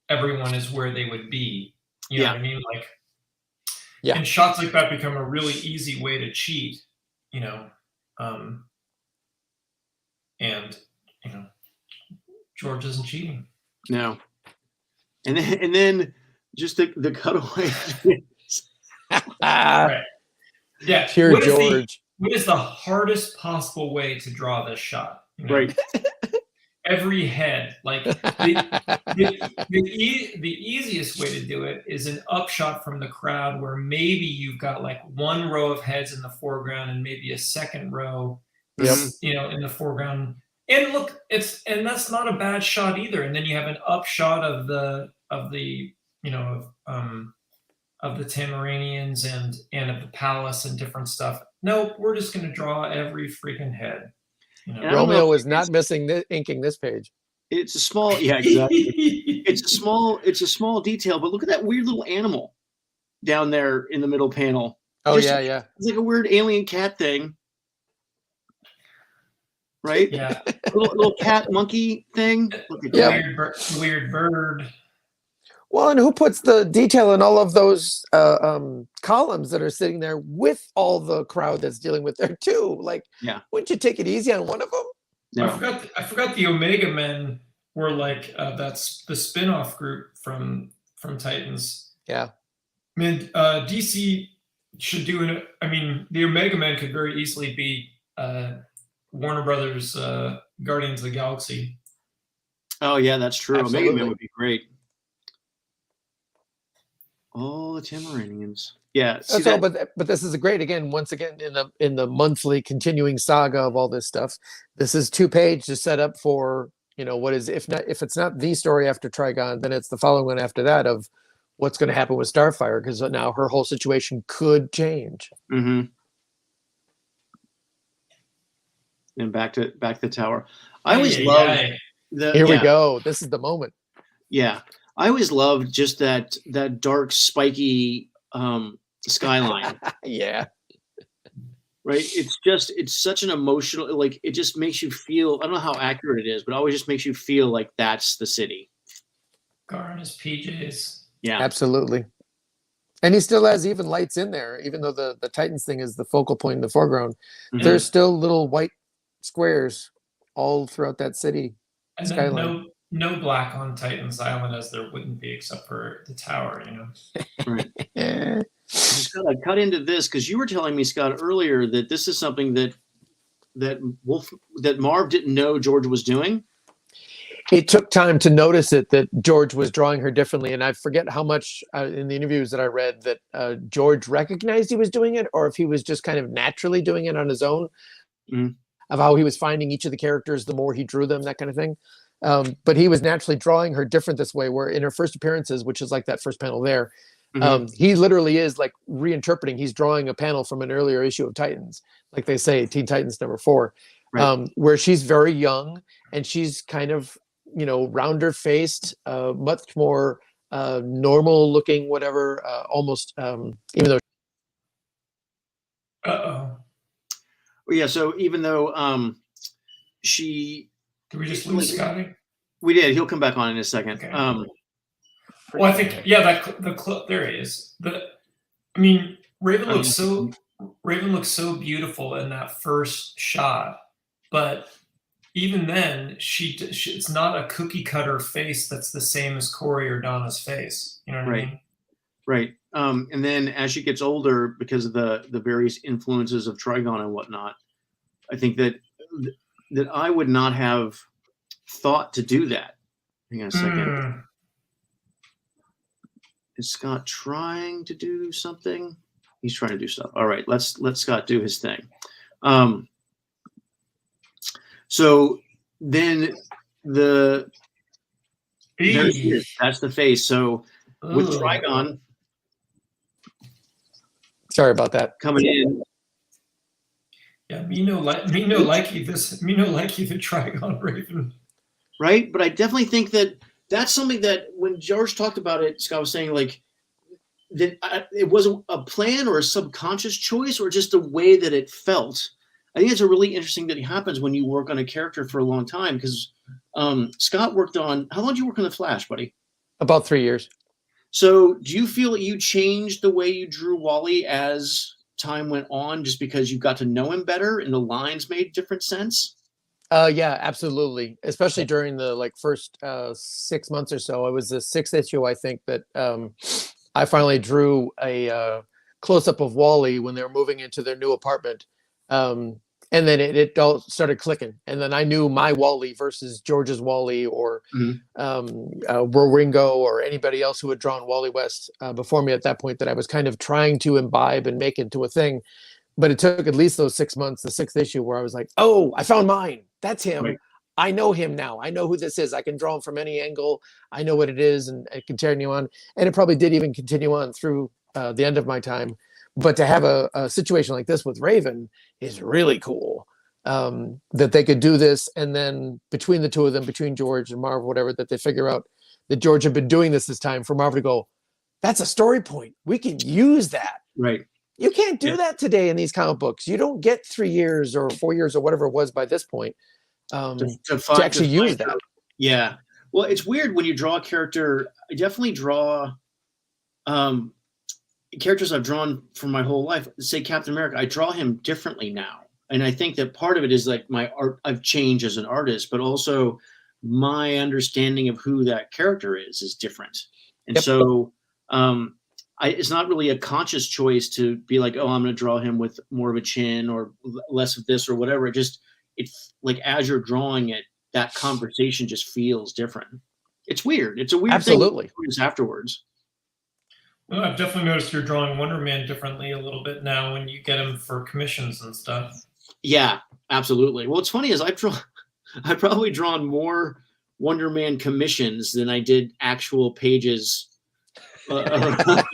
everyone is where they would be. You know what I mean? Like, and shots like that become a really easy way to cheat, and George isn't cheating. No. And then just the cutaway. Right. Yeah. Pure George. What is the hardest possible way to draw this shot? Right. Every head, like the easiest way to do it is an upshot from the crowd where maybe you've got like one row of heads in the foreground and maybe a second row, in the foreground. And look, that's not a bad shot either. And then you have an upshot of the Tamaranians and of the palace and different stuff. Nope, we're just going to draw every freaking head. Romeo was not missing inking this page. It's a small, exactly. It's a small detail, but look at that weird little animal down there in the middle panel. Oh, yeah. It's like a weird alien cat thing. Right? Yeah. little cat monkey thing. Weird bird. Well, and who puts the detail in all of those columns that are sitting there with all the crowd that's dealing with there too? Like, wouldn't you take it easy on one of them? No. I forgot the Omega Men were like that's the spin-off group from Titans. Yeah. I mean, DC should do the Omega Men could very easily be Warner Brothers Guardians of the Galaxy. Oh yeah, that's true. Absolutely. Omega Man would be great. Oh, the Tamaranians. Yeah. But this is once again in the monthly continuing saga of all this stuff. This is 2 pages to set up for what is if it's not the story after Trigon, then it's the following one after that of what's going to happen with Starfire, because now her whole situation could change. Mm-hmm. And back to the tower. I always love Here we go. This is the moment. Yeah. I always loved just that dark, spiky skyline. Yeah. Right? It's such an emotional, like, it just makes you feel, I don't know how accurate it is, but it always just makes you feel like that's the city. Gar in his PJs. Yeah. Absolutely. And he still has even lights in there, even though the Titans thing is the focal point in the foreground. Mm-hmm. There's still little white squares all throughout that city and skyline. No black on Titan's Island, as there wouldn't be except for the tower, Right. just gotta cut into this because you were telling me, Scott, earlier that this is something that Marv didn't know George was doing. It took time to notice it, that George was drawing her differently. And I forget how much in the interviews that I read that George recognized he was doing it, or if he was just kind of naturally doing it on his own, of how he was finding each of the characters the more he drew them, that kind of thing. But he was naturally drawing her different this way, where in her first appearances, which is like that first panel there, he literally is like reinterpreting. He's drawing a panel from an earlier issue of Titans, like they say, Teen Titans #4, where she's very young and she's kind of, rounder faced, much more normal looking, whatever, almost, even though. Uh-oh. Well, yeah. So even though she. Did we just lose Scotty? We did. He'll come back on in a second. Okay. Well, I think, there he is. Raven looks so beautiful in that first shot, but even then, it's not a cookie cutter face that's the same as Corey or Donna's face. You know what I mean? Right. And then as she gets older, because of the various influences of Trigon and whatnot, I think that I would not have thought to do that. Hang on a second. Is Scott trying to do something? He's trying to do stuff. All right, let Scott do his thing. So then that's the face. So with Trigon, sorry about that, coming in. Yeah, me no like you the Trigon Raven. Right, but I definitely think that's something that when George talked about it, Scott was saying like that it wasn't a plan or a subconscious choice or just the way that it felt. I think it's a really interesting that it happens when you work on a character for a long time, because Scott worked on, how long did you work on The Flash, buddy? About 3 years. So do you feel that you changed the way you drew Wally as time went on just because you got to know him better and the lines made different sense? Yeah, absolutely. Especially during the first 6 months or so. It was the 6th issue, I think, that I finally drew a close-up of Wally when they were moving into their new apartment. And then it all started clicking. And then I knew my Wally versus George's Wally, or Ringo, or anybody else who had drawn Wally West before me at that point, that I was kind of trying to imbibe and make into a thing. But it took at least those 6 months, the 6th issue, where I was like, oh, I found mine. That's him. Right. I know him now. I know who this is. I can draw him from any angle. I know what it is, and it continue on. And it probably did even continue on through the end of my time. But to have a situation like this with Raven is really cool, that they could do this. And then between the two of them, between George and Marv, whatever, that they figure out that George had been doing this time, for Marv to go, that's a story point. We can use that. Right. You can't do that today in these comic books. You don't get 3 years or 4 years or whatever it was by this point to actually use that. Yeah. Well, it's weird when you draw a character. I definitely draw characters I've drawn for my whole life. Say Captain America, I draw him differently now. And I think that part of it is like my art, I've changed as an artist, but also my understanding of who that character is different. And so it's not really a conscious choice to be like, oh, I'm going to draw him with more of a chin or less of this or whatever. It's like, as you're drawing it, that conversation just feels different. It's weird. It's a weird Absolutely. thing afterwards. Well, I've definitely noticed you're drawing Wonder Man differently a little bit now when you get him for commissions and stuff. Yeah, absolutely. Well, what's funny is I've probably drawn more Wonder Man commissions than I did actual pages. That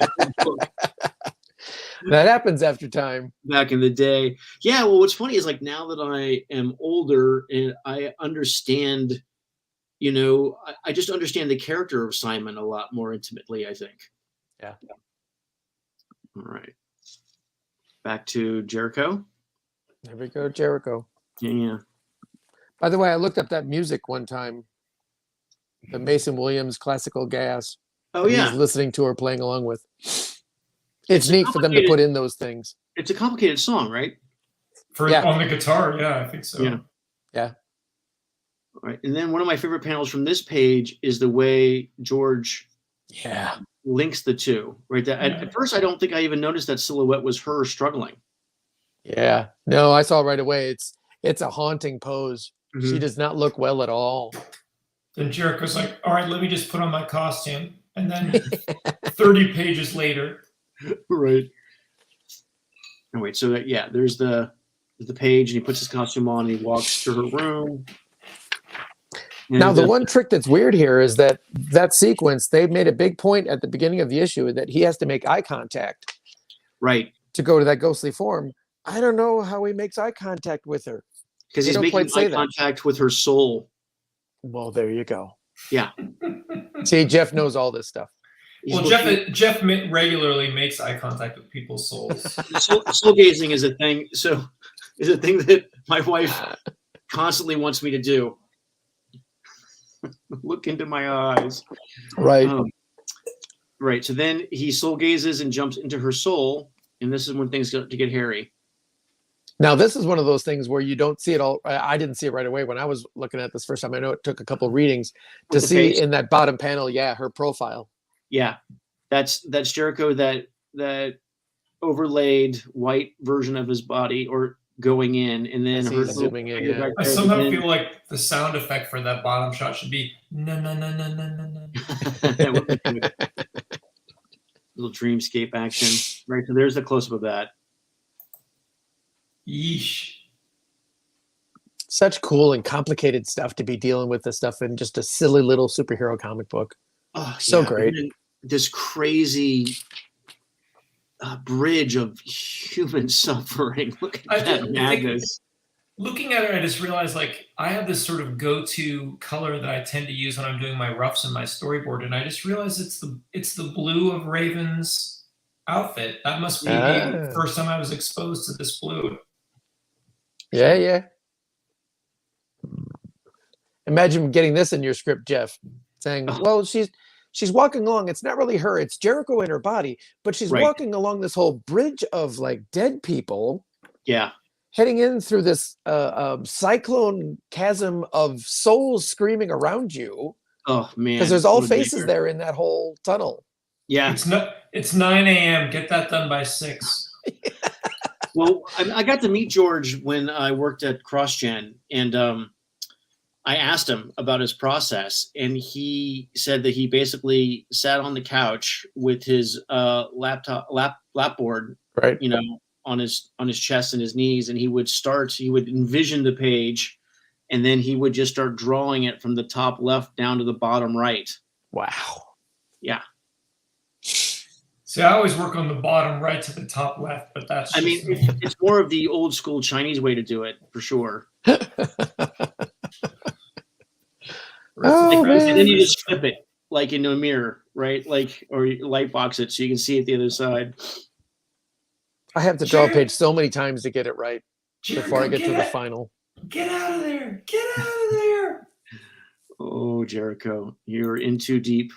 happens after time. Back in the day. Yeah, well, what's funny is like now that I am older and I understand, I just understand the character of Simon a lot more intimately, I think. Yeah. All right. Back to Jericho. There we go, Jericho. Yeah. By the way, I looked up that music one time. The Mason Williams classical gas. Oh, yeah. He's listening to or playing along with. It's neat for them to put in those things. It's a complicated song, right? On the guitar, yeah, I think so. Yeah. All right. And then one of my favorite panels from this page is the way George links the two, right? That at first, I don't think I even noticed that silhouette was her struggling. Yeah, no, I saw right away. It's a haunting pose. She Mhm. does not look well at all. Then Jericho's like, all right, let me just put on my costume. And then 30 pages later. Right. Oh, wait, so there's the page, and he puts his costume on, and he walks to her room. Now, the one trick that's weird here is that sequence, they made a big point at the beginning of the issue that he has to make eye contact. Right. To go to that ghostly form. I don't know how he makes eye contact with her. Because he's making eye contact with her soul. Well, there you go. Yeah. See, Jeff knows all this stuff. Well, Jeff regularly makes eye contact with people's souls. Soul gazing is a thing. So, is a thing that my wife constantly wants me to do. Look into my eyes. Right. Right. So then he soul gazes and jumps into her soul, and this is when things start to get hairy. Now, this is one of those things where you don't see it all. I didn't see it right away when I was looking at this first time. I know it took a couple readings to see in that bottom panel. Yeah, her profile. Yeah, that's Jericho. That overlaid white version of his body, or going in, and then her zooming in. Yeah. I somehow feel like the sound effect for that bottom shot should be no. Little dreamscape action, right? So there's the close up of that. Yeesh. Such cool and complicated stuff to be dealing with this stuff in just a silly little superhero comic book. Oh, so great. This crazy bridge of human suffering. Look at that madness. Looking at it, I just realized like I have this sort of go-to color that I tend to use when I'm doing my roughs and my storyboard, and I just realized it's the blue of Raven's outfit. That must be the first time I was exposed to this blue. Yeah. Imagine getting this in your script, Jeff, saying, well, she's walking along. It's not really her. It's Jericho in her body, but she's walking along this whole bridge of like dead people. Yeah. Heading in through this cyclone chasm of souls screaming around you. Oh, man. Because there's all faces there in that whole tunnel. Yeah. It's 9 a.m. Get that done by 6. Well, I got to meet George when I worked at CrossGen, and I asked him about his process, and he said that he basically sat on the couch with his lapboard, right? You know, on his chest and his knees, and he would envision the page, and then he would just start drawing it from the top left down to the bottom right. Wow. Yeah. See, I always work on the bottom right to the top left, but that's I mean, it's more of the old school Chinese way to do it, for sure. Man. And then you just flip it like into a mirror, right? Like, or you light box it so you can see it the other side. I have to draw a page so many times to get it right before I get to the final. Get out of there! Get out of there! Oh, Jericho, you're in too deep.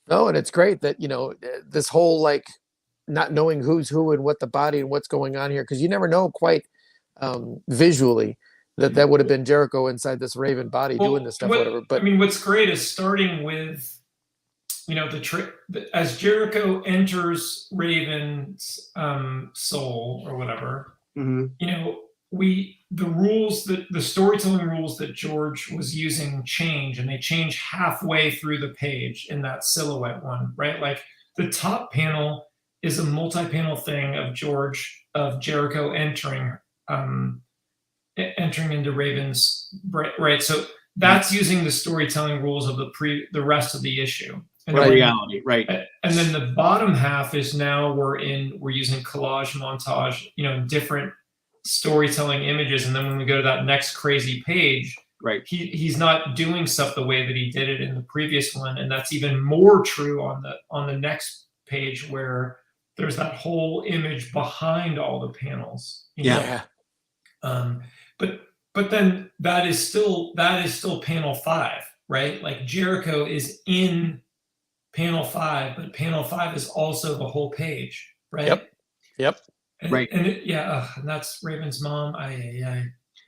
No, and it's great that, you know, this whole like not knowing who's who and what the body and what's going on here, because you never know quite visually that would have been Jericho inside this Raven body doing this stuff, whatever. But I mean, what's great is starting with, you know, as Jericho enters Raven's soul or whatever, mm-hmm. You know, the storytelling rules that George was using change, and they change halfway through the page in that silhouette one, right? Like the top panel is a multi-panel thing of Jericho entering into Raven's, right? So that's using the storytelling rules of the rest of the issue. And then, reality, right? And then the bottom half is now we're using collage montage, you know, different storytelling images, and then when we go to that next crazy page, right, he's not doing stuff the way that he did it in the previous one, and that's even more true on the next page where there's that whole image behind all the panels. Yeah. But then that is still panel 5, right? Like Jericho is in panel 5, but panel 5 is also the whole page, right? Yep. Right. And that's Raven's mom.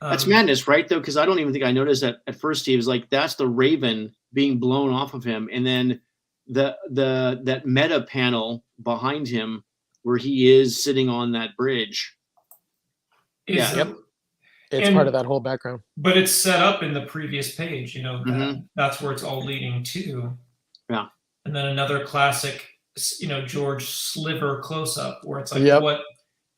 That's madness, right? Though, because I don't even think I noticed that at first. He was like, "That's the Raven being blown off of him," and then that meta panel behind him where he is sitting on that bridge. Is Yep. It's part of that whole background. But it's set up in the previous page, you know, Mhm. that's where it's all leading to. Yeah. And then another classic, you know, George sliver close up where it's like Yep. what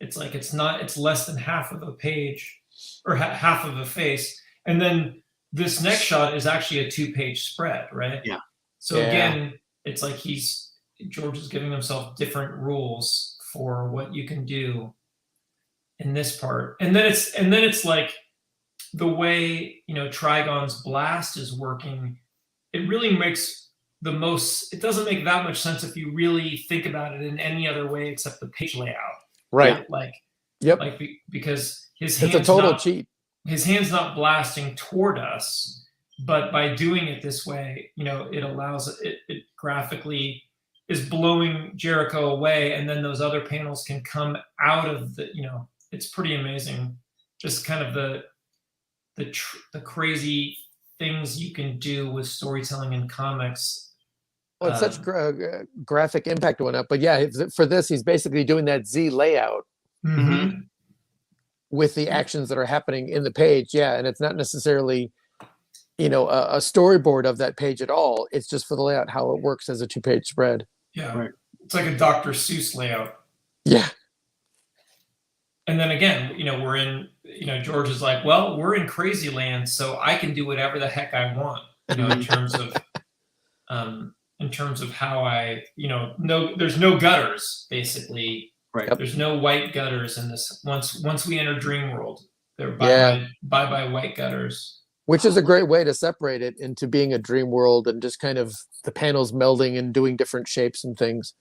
it's like it's less than half of a page or half of a face. And then this next shot is actually a 2-page spread, right? Yeah. So Yeah. again, it's like George is giving himself different rules for what you can do in this part. And then it's like the way, you know, Trigon's blast is working, it really makes it doesn't make that much sense if you really think about it in any other way except the page layout. Right. Because his It's hand's a total cheat. His hand's not blasting toward us, but by doing it this way, you know, it allows it graphically is blowing Jericho away, and then those other panels can come out of the, you know, it's pretty amazing. Just kind of the crazy things you can do with storytelling in comics. Well, it's such graphic impact went up, but yeah, for this, he's basically doing that Z layout Mm-hmm. with the actions that are happening in the page. Yeah, and it's not necessarily, you know, a storyboard of that page at all. It's just for the layout, how it works as a 2-page spread. Yeah, right. It's like a Dr. Seuss layout. Yeah. And then again, you know, George is like, well, we're in crazy land, so I can do whatever the heck I want, you know, in terms of how I, you know, there's no gutters, basically. Right. There's no white gutters in this. Once we enter Dream World, they're bye white gutters. Which is a great way to separate it into being a dream world and just kind of the panels melding and doing different shapes and things.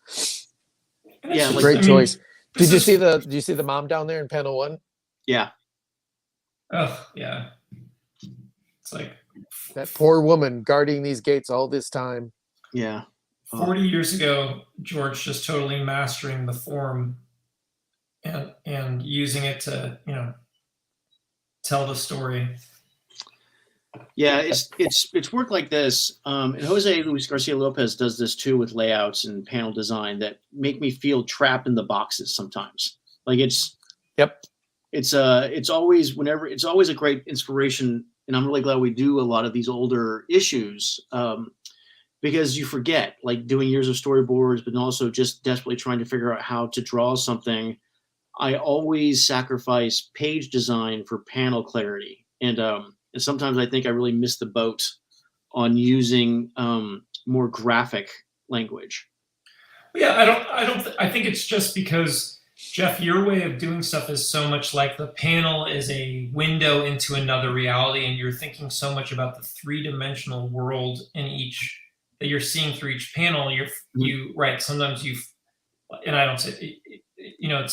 Yeah, Great choice. Did you see the mom down there in panel 1? Yeah. Oh, yeah. It's like that poor woman guarding these gates all this time. Yeah. 40 years ago, George just totally mastering the form and using it to, you know, tell the story. Yeah, it's work like this. And Jose Luis Garcia Lopez does this too with layouts and panel design that make me feel trapped in the boxes sometimes. Like it's always a great inspiration, and I'm really glad we do a lot of these older issues. Because you forget, like doing years of storyboards, but also just desperately trying to figure out how to draw something. I always sacrifice page design for panel clarity. And sometimes I think I really miss the boat on using more graphic language. Yeah, I think it's just because, Jeff, your way of doing stuff is so much like the panel is a window into another reality, and you're thinking so much about the 3-dimensional world in each that you're seeing through each panel. Right. Sometimes and I don't say, you know,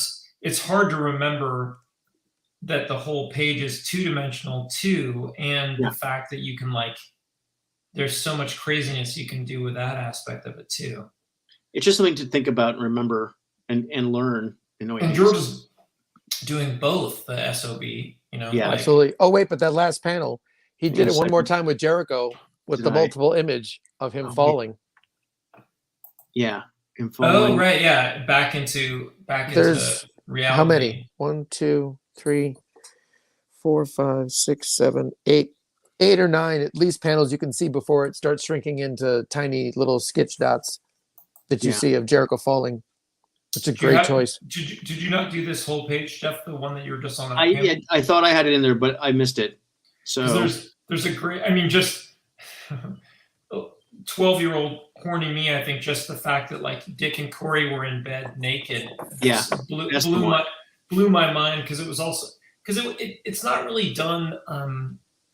it's hard to remember that the whole page is 2-dimensional too, and the fact that you can there's so much craziness you can do with that aspect of it too. It's just something to think about and remember and learn. And George is doing both the SOB, you know. Yeah, absolutely. Oh wait, but that last panel, he did it one more time with Jericho with the multiple image of him falling. Yeah, him falling. Oh right, yeah, back into reality. How many? 1, 2, 3, 4, 5, 6, 7, 8 or 9 at least panels you can see before it starts shrinking into tiny little sketch dots that you see of Jericho falling. It's a great choice. Did you not do this whole page, Jeff? The one that you were just on? I thought I had it in there, but I missed it. So there's a great. I mean, just 12-year-old horny me. I think just the fact that Dick and Corey were in bed naked. Yeah, blew my mind, because it was also it's not really done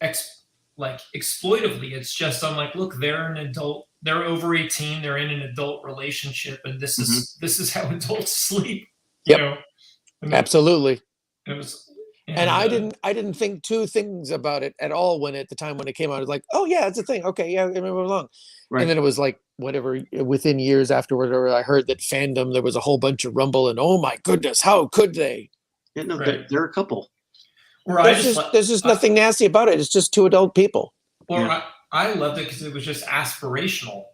exploitively. It's just I'm like, look, they're an adult. They're over 18. They're in an adult relationship, and this is how adults sleep. Yep. You know? Absolutely. It was. And I didn't think two things about it at all when it came out. I was like, oh yeah, it's a thing. Okay, yeah, I remember along. Right. And then it was like whatever within years afterward, I heard that fandom there was a whole bunch of rumble and oh my goodness, how could they? Yeah, no, they're a couple. There's just nothing nasty about it. It's just two adult people. Or I loved it because it was just aspirational.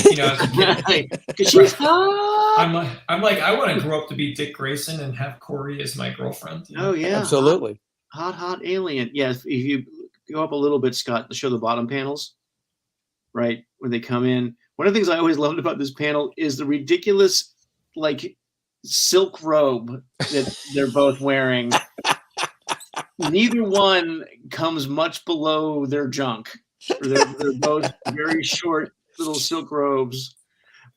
You know, as a kid. Because she's hot. I'm like, I want to grow up to be Dick Grayson and have Corey as my girlfriend. You know? Oh yeah, Absolutely. hot alien. Yeah, if you go up a little bit, Scott, to show the bottom panels, right when they come in. One of the things I always loved about this panel is the ridiculous, like, silk robe that they're both wearing. Neither one comes much below their junk. They're both very short little silk robes.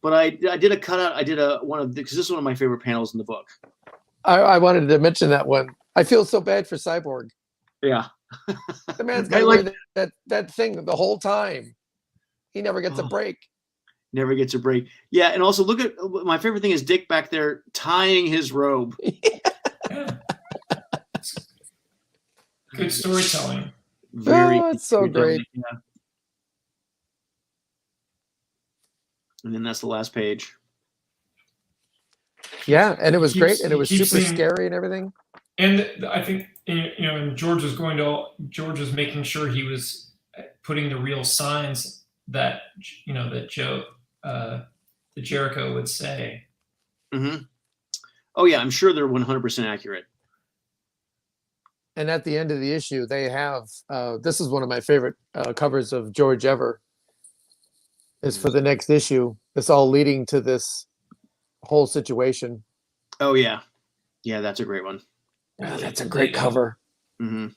But I did a cutout. I did because this is one of my favorite panels in the book. I wanted to mention that one. I feel so bad for Cyborg. Yeah. The man's got to wear that thing the whole time. He never gets a break. Never gets a break. Yeah, and also look at my favorite thing is Dick back there tying his robe. Yeah. Good storytelling. It's so great. Yeah. And then that's the last page. Yeah, and it was great, and it was super saying, scary and everything. And I think, you know, and George was making sure he was putting the real signs that, you know, that Jericho would say. Mm-hmm. Oh yeah, I'm sure they're 100% accurate. And at the end of the issue, they have this is one of my favorite covers of George ever. Is for the next issue. It's all leading to this whole situation. Oh yeah, that's a great one. Oh, that's a great cover. Mm-hmm.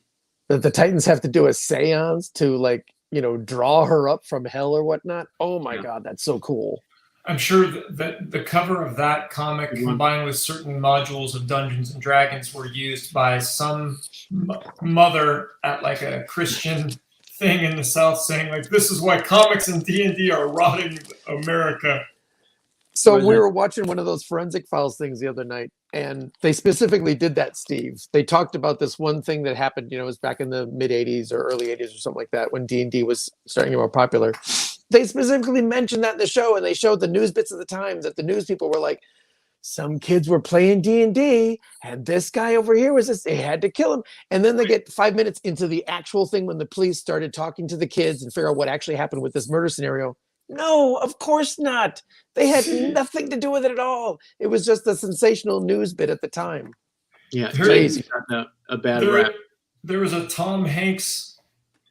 That the Titans have to do a seance to, like, you know, draw her up from hell or whatnot. Oh my God, that's so cool. I'm sure that the cover of that comic combined with certain modules of Dungeons and Dragons were used by some mother at like a Christian thing in the South saying, like, this is why comics and D&D are rotting America. So we were watching one of those Forensic Files things the other night, and they specifically did that, Steve. They talked about this one thing that happened, you know, it was back in the mid 80s or early 80s or something like that, when D&D was starting to get more popular. They specifically mentioned that in the show, and they showed the news bits at the time that the news people were like, some kids were playing D&D, and this guy over here was this, they had to kill him. And then they get 5 minutes into the actual thing when the police started talking to the kids and figure out what actually happened with this murder scenario. No, of course not. They had nothing to do with it at all. It was just a sensational news bit at the time. Yeah, crazy. A bad rap. There was a Tom Hanks,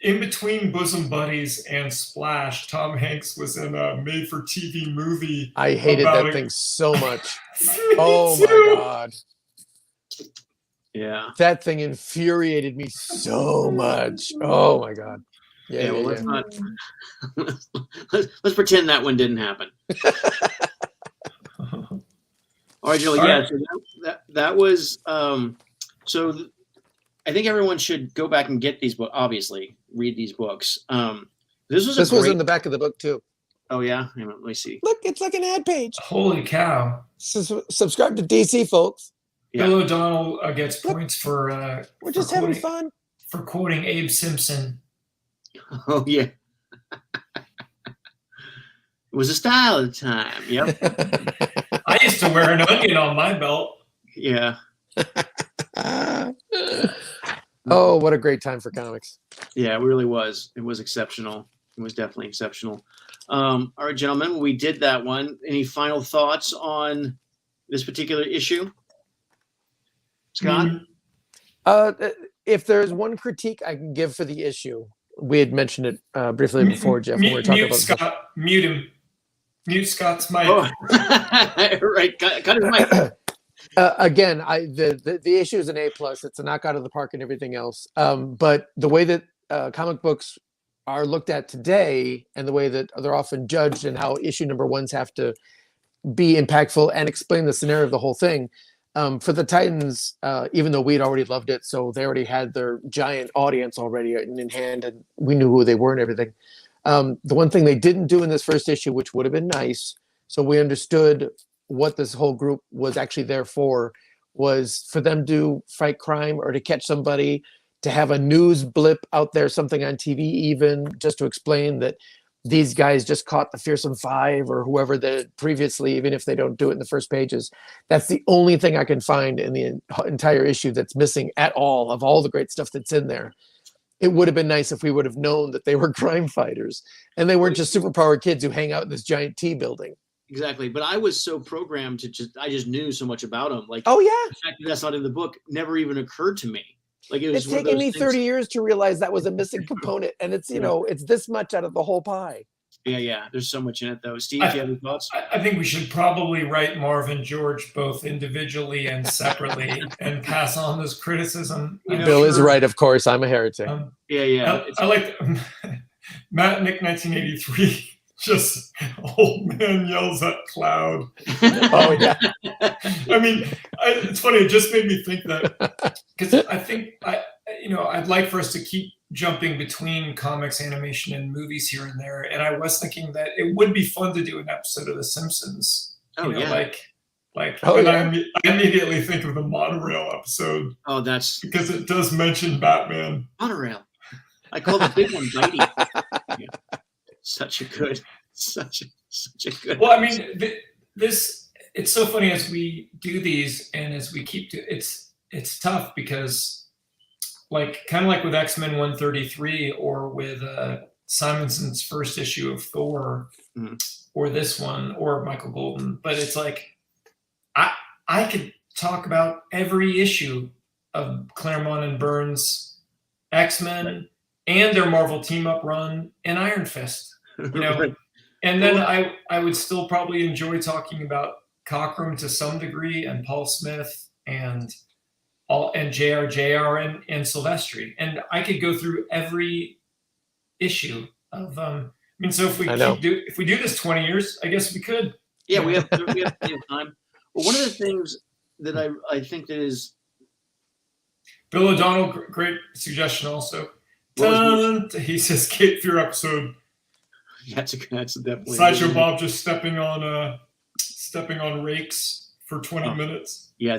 in between Bosom Buddies and Splash, Tom Hanks was in a made-for-TV movie. I hated that thing so much. Oh my God. Yeah. That thing infuriated me so much. Oh my God. Yeah, well, let's pretend that one didn't happen. All right, Joe. Yeah, so that was so. I think everyone should go back and get these books. Obviously, read these books. This was in the back of the book too. Oh yeah, let me see. Look, it's like an ad page. Holy cow! Subscribe to DC, folks. Yeah. Bill O'Donnell gets points for. We're just having fun. For quoting Abe Simpson. Oh yeah. It was a style at the time. Yep. I used to wear an onion on my belt. Yeah. Oh, what a great time for comics. Yeah, it really was. It was exceptional. It was definitely exceptional. All right, gentlemen, we did that one. Any final thoughts on this particular issue? Scott? If there's one critique I can give for the issue, we had mentioned it briefly before, Jeff, when we were talking about Scott. Mute him. Mute Scott's mic. Oh. Right, cut his mic. Again, the issue is an A+. It's a knock out of the park and everything else. But the way that comic books are looked at today, and the way that they're often judged, and how issue number ones have to be impactful and explain the scenario of the whole thing. For the Titans, even though we'd already loved it, so they already had their giant audience already in hand, and we knew who they were and everything. The one thing they didn't do in this first issue, which would have been nice, so we understood what this whole group was actually there for, was for them to fight crime or to catch somebody, to have a news blip out there, something on TV even, just to explain that these guys just caught the Fearsome Five or whoever that previously, even if they don't do it in the first pages. That's the only thing I can find in the entire issue that's missing at all, of all the great stuff that's in there. it would have been nice if we would have known that they were crime fighters and they weren't just superpowered kids who hang out in this giant T building. Exactly. But I was so programmed to I just knew so much about them. Like, oh yeah, the fact that that's not in the book never even occurred to me. Like, it was it's taken me 30 years to realize that was a missing component, and it's it's this much out of the whole pie. Yeah. There's so much in it, though. Steve, do you have any thoughts? I think we should probably write Marv and George both individually and separately and pass on this criticism. Bill is right, of course. I'm a heretic. I like Matt Nick 1983. Just old man yells at cloud. Oh yeah. I mean, it's funny. It just made me think that because I think I'd like for us to keep jumping between comics, animation, and movies here and there. And I was thinking that it would be fun to do an episode of The Simpsons. I immediately think of the monorail episode. Oh, that's because it does mention Batman. Monorail. I call the big one Bitey. Such a good. Well, I mean, it's so funny as we do these and as we keep it's tough because kind of like with X-Men 133 or with Simonson's first issue of Thor or this one or Michael Golden, but it's like I could talk about every issue of Claremont and Burns X-Men and their Marvel team up run and Iron Fist, Right. And then I would still probably enjoy talking about Cockrum to some degree and Paul Smith and JR and Silvestri. And I could go through every issue of so if we do this 20 years, I guess we could. Yeah, we have plenty of time. Well, one of the things that I think that is Bill O'Donnell, great suggestion also. He says Cape Fear episode. That's definitely Sideshow Bob just stepping on rakes for 20 minutes. Yeah,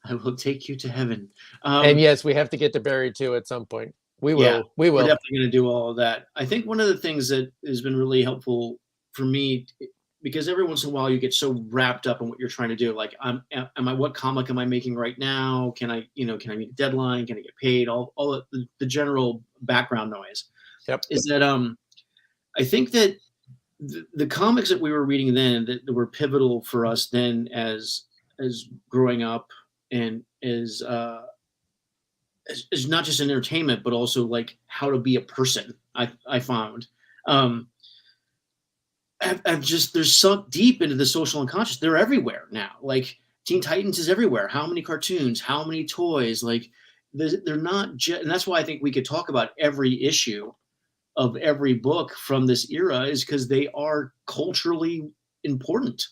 I will take you to heaven. And yes, we have to get to Barry too at some point. We will. Yeah, we will. We're definitely going to do all of that. I think one of the things that has been really helpful for me, because every once in a while you get so wrapped up in what you're trying to do. Like, what comic am I making right now? Can I meet a deadline? Can I get paid? All the general background noise. Yep. Is that I think that the comics that we were reading then that were pivotal for us then as growing up and as not just an entertainment, but also like how to be a person. I found they're sunk deep into the social unconscious. They're everywhere now. Like Teen Titans is everywhere. How many cartoons? How many toys? Like they're not. And that's why I think we could talk about every issue of every book from this era is because they are culturally important.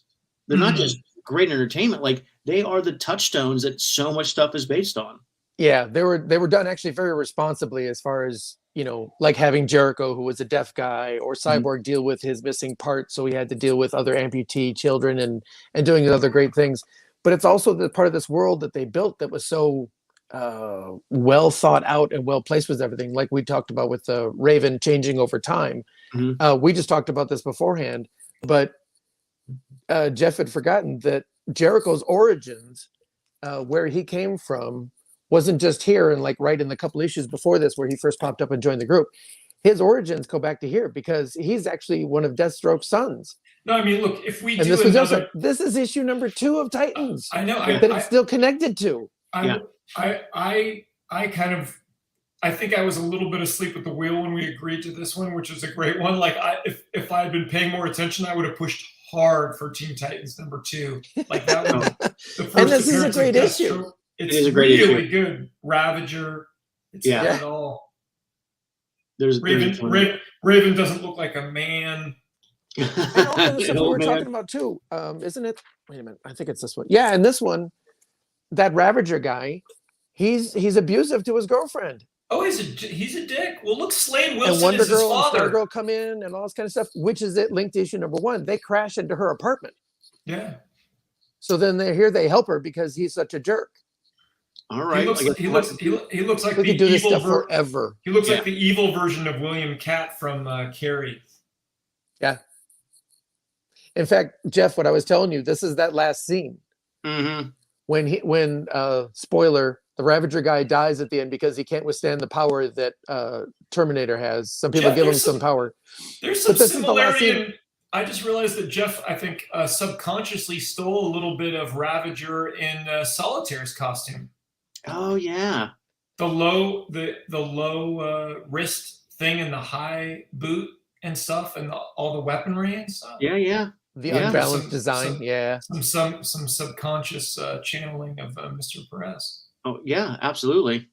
They're not just great entertainment. Like they are the touchstones that so much stuff is based on. Yeah, they were done actually very responsibly as far as, like having Jericho, who was a deaf guy, or Cyborg deal with his missing part. So he had to deal with other amputee children and doing other great things. But it's also the part of this world that they built that was so well thought out and well placed with everything. Like we talked about with the Raven changing over time. We just talked about this beforehand, but Jeff had forgotten that Jericho's origins, where he came from, wasn't just here and like right in the couple issues before this where he first popped up and joined the group. His origins go back to here because he's actually one of Deathstroke's sons. No, I mean, look, if we and do this is issue number 2 of Titans. I know that it's still connected to. I think I was a little bit asleep at the wheel when we agreed to this one, which is a great one. Like if I had been paying more attention, I would have pushed hard for Teen Titans number 2. Like that one. The first and this is a great issue. It's really good. Ravager. It's not at all. Raven doesn't look like a man. That's what we're talking about too, isn't it? Wait a minute, I think it's this one. Yeah, and this one, that Ravager guy, he's abusive to his girlfriend. Oh, he's a dick. Well, look, Slade Wilson and Wonder is his Girl father. And Stargirl come in and all this kind of stuff, which is it linked to issue number 1. They crash into her apartment. Yeah. So then they help her because he's such a jerk. All right. He looks like we the could do this evil stuff forever. He looks like the evil version of William Catt from Carrie. Yeah. In fact, Jeff, what I was telling you, this is that last scene. Mm-hmm. When spoiler, the Ravager guy dies at the end because he can't withstand the power that Terminator has. Some people Jeff, give him some power. There's some But this is the last similarity scene. in. I just realized that Jeff, I think, subconsciously stole a little bit of Ravager in Solitaire's costume. Oh yeah. The low wrist thing and the high boot and stuff, and all the weaponry and stuff. Yeah. The Yeah. unbalanced design, Some subconscious channeling of Mr. Perez. Oh yeah, absolutely.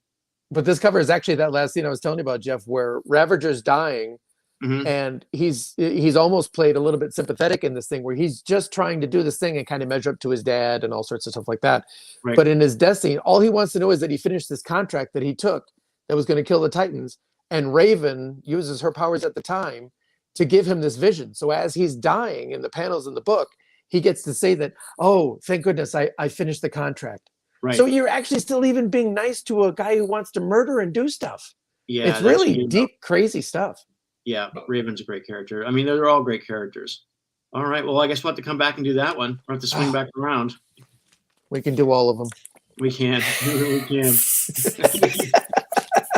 But this cover is actually that last scene I was telling you about, Jeff, where Ravager's dying, Mhm. and he's almost played a little bit sympathetic in this thing, where he's just trying to do this thing and kind of measure up to his dad and all sorts of stuff like that. Right. But in his death scene, all he wants to know is that he finished this contract that he took that was going to kill the Titans, and Raven uses her powers at the time to give him this vision. So as he's dying in the panels in the book, he gets to say that, oh, thank goodness I finished the contract. Right. So you're actually still even being nice to a guy who wants to murder and do stuff. Yeah, It's that's really what you deep, crazy stuff. Yeah, Raven's a great character. I mean, they're all great characters. All right. Well, I guess we'll have to come back and do that one. We'll have to swing back around. We can do all of them. We can. We can.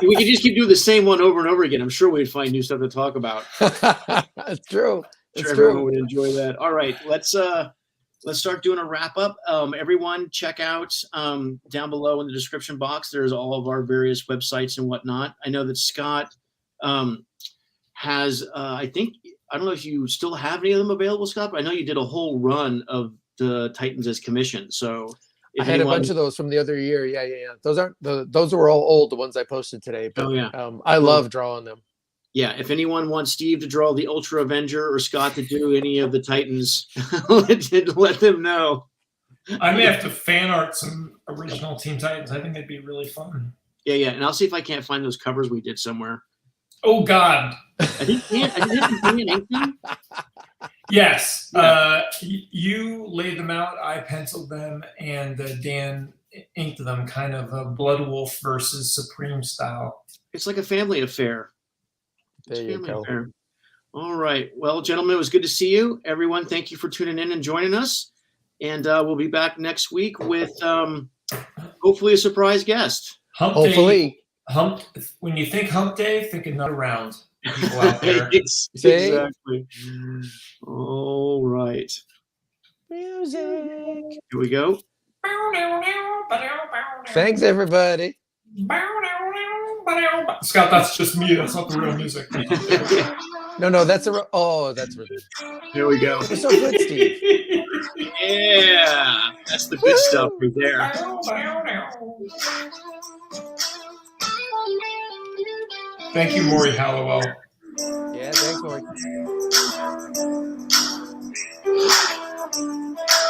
We could just keep doing the same one over and over again. I'm sure we'd find new stuff to talk about. It's true. I'm It's sure everyone true. would enjoy that. All right, let's start doing a wrap up. Everyone, check out down below in the description box. There's all of our various websites and whatnot. I know that Scott has. I don't know if you still have any of them available, Scott, but I know you did a whole run of the Titans as commission. So I had a bunch of those from the other year. Yeah. Those were all old, the ones I posted today. But I love drawing them. Yeah, if anyone wants Steve to draw the Ultra Avenger or Scott to do any of the Titans, let them know. I may have to fan art some original Teen Titans. I think that'd be really fun. Yeah, and I'll see if I can't find those covers we did somewhere. Oh God! I think Dan. Yes, Yeah. you laid them out. I penciled them, and Dan inked them, kind of a Blood Wolf versus Supreme style. It's like a family affair. There you go. All right. Well, gentlemen, it was good to see you. Everyone, thank you for tuning in and joining us. And we'll be back next week with hopefully a surprise guest. Hump Hopefully. Day, when you think Hump Day, think another round. People out there. Exactly. All right. Music. Here we go. Thanks, everybody. Scott, that's just me. That's not the real music. No, that's that's really Here we go. You're so good, Steve. Yeah, that's the good stuff right there. Thank you, Maury Hallowell. Yeah, thanks, Maury.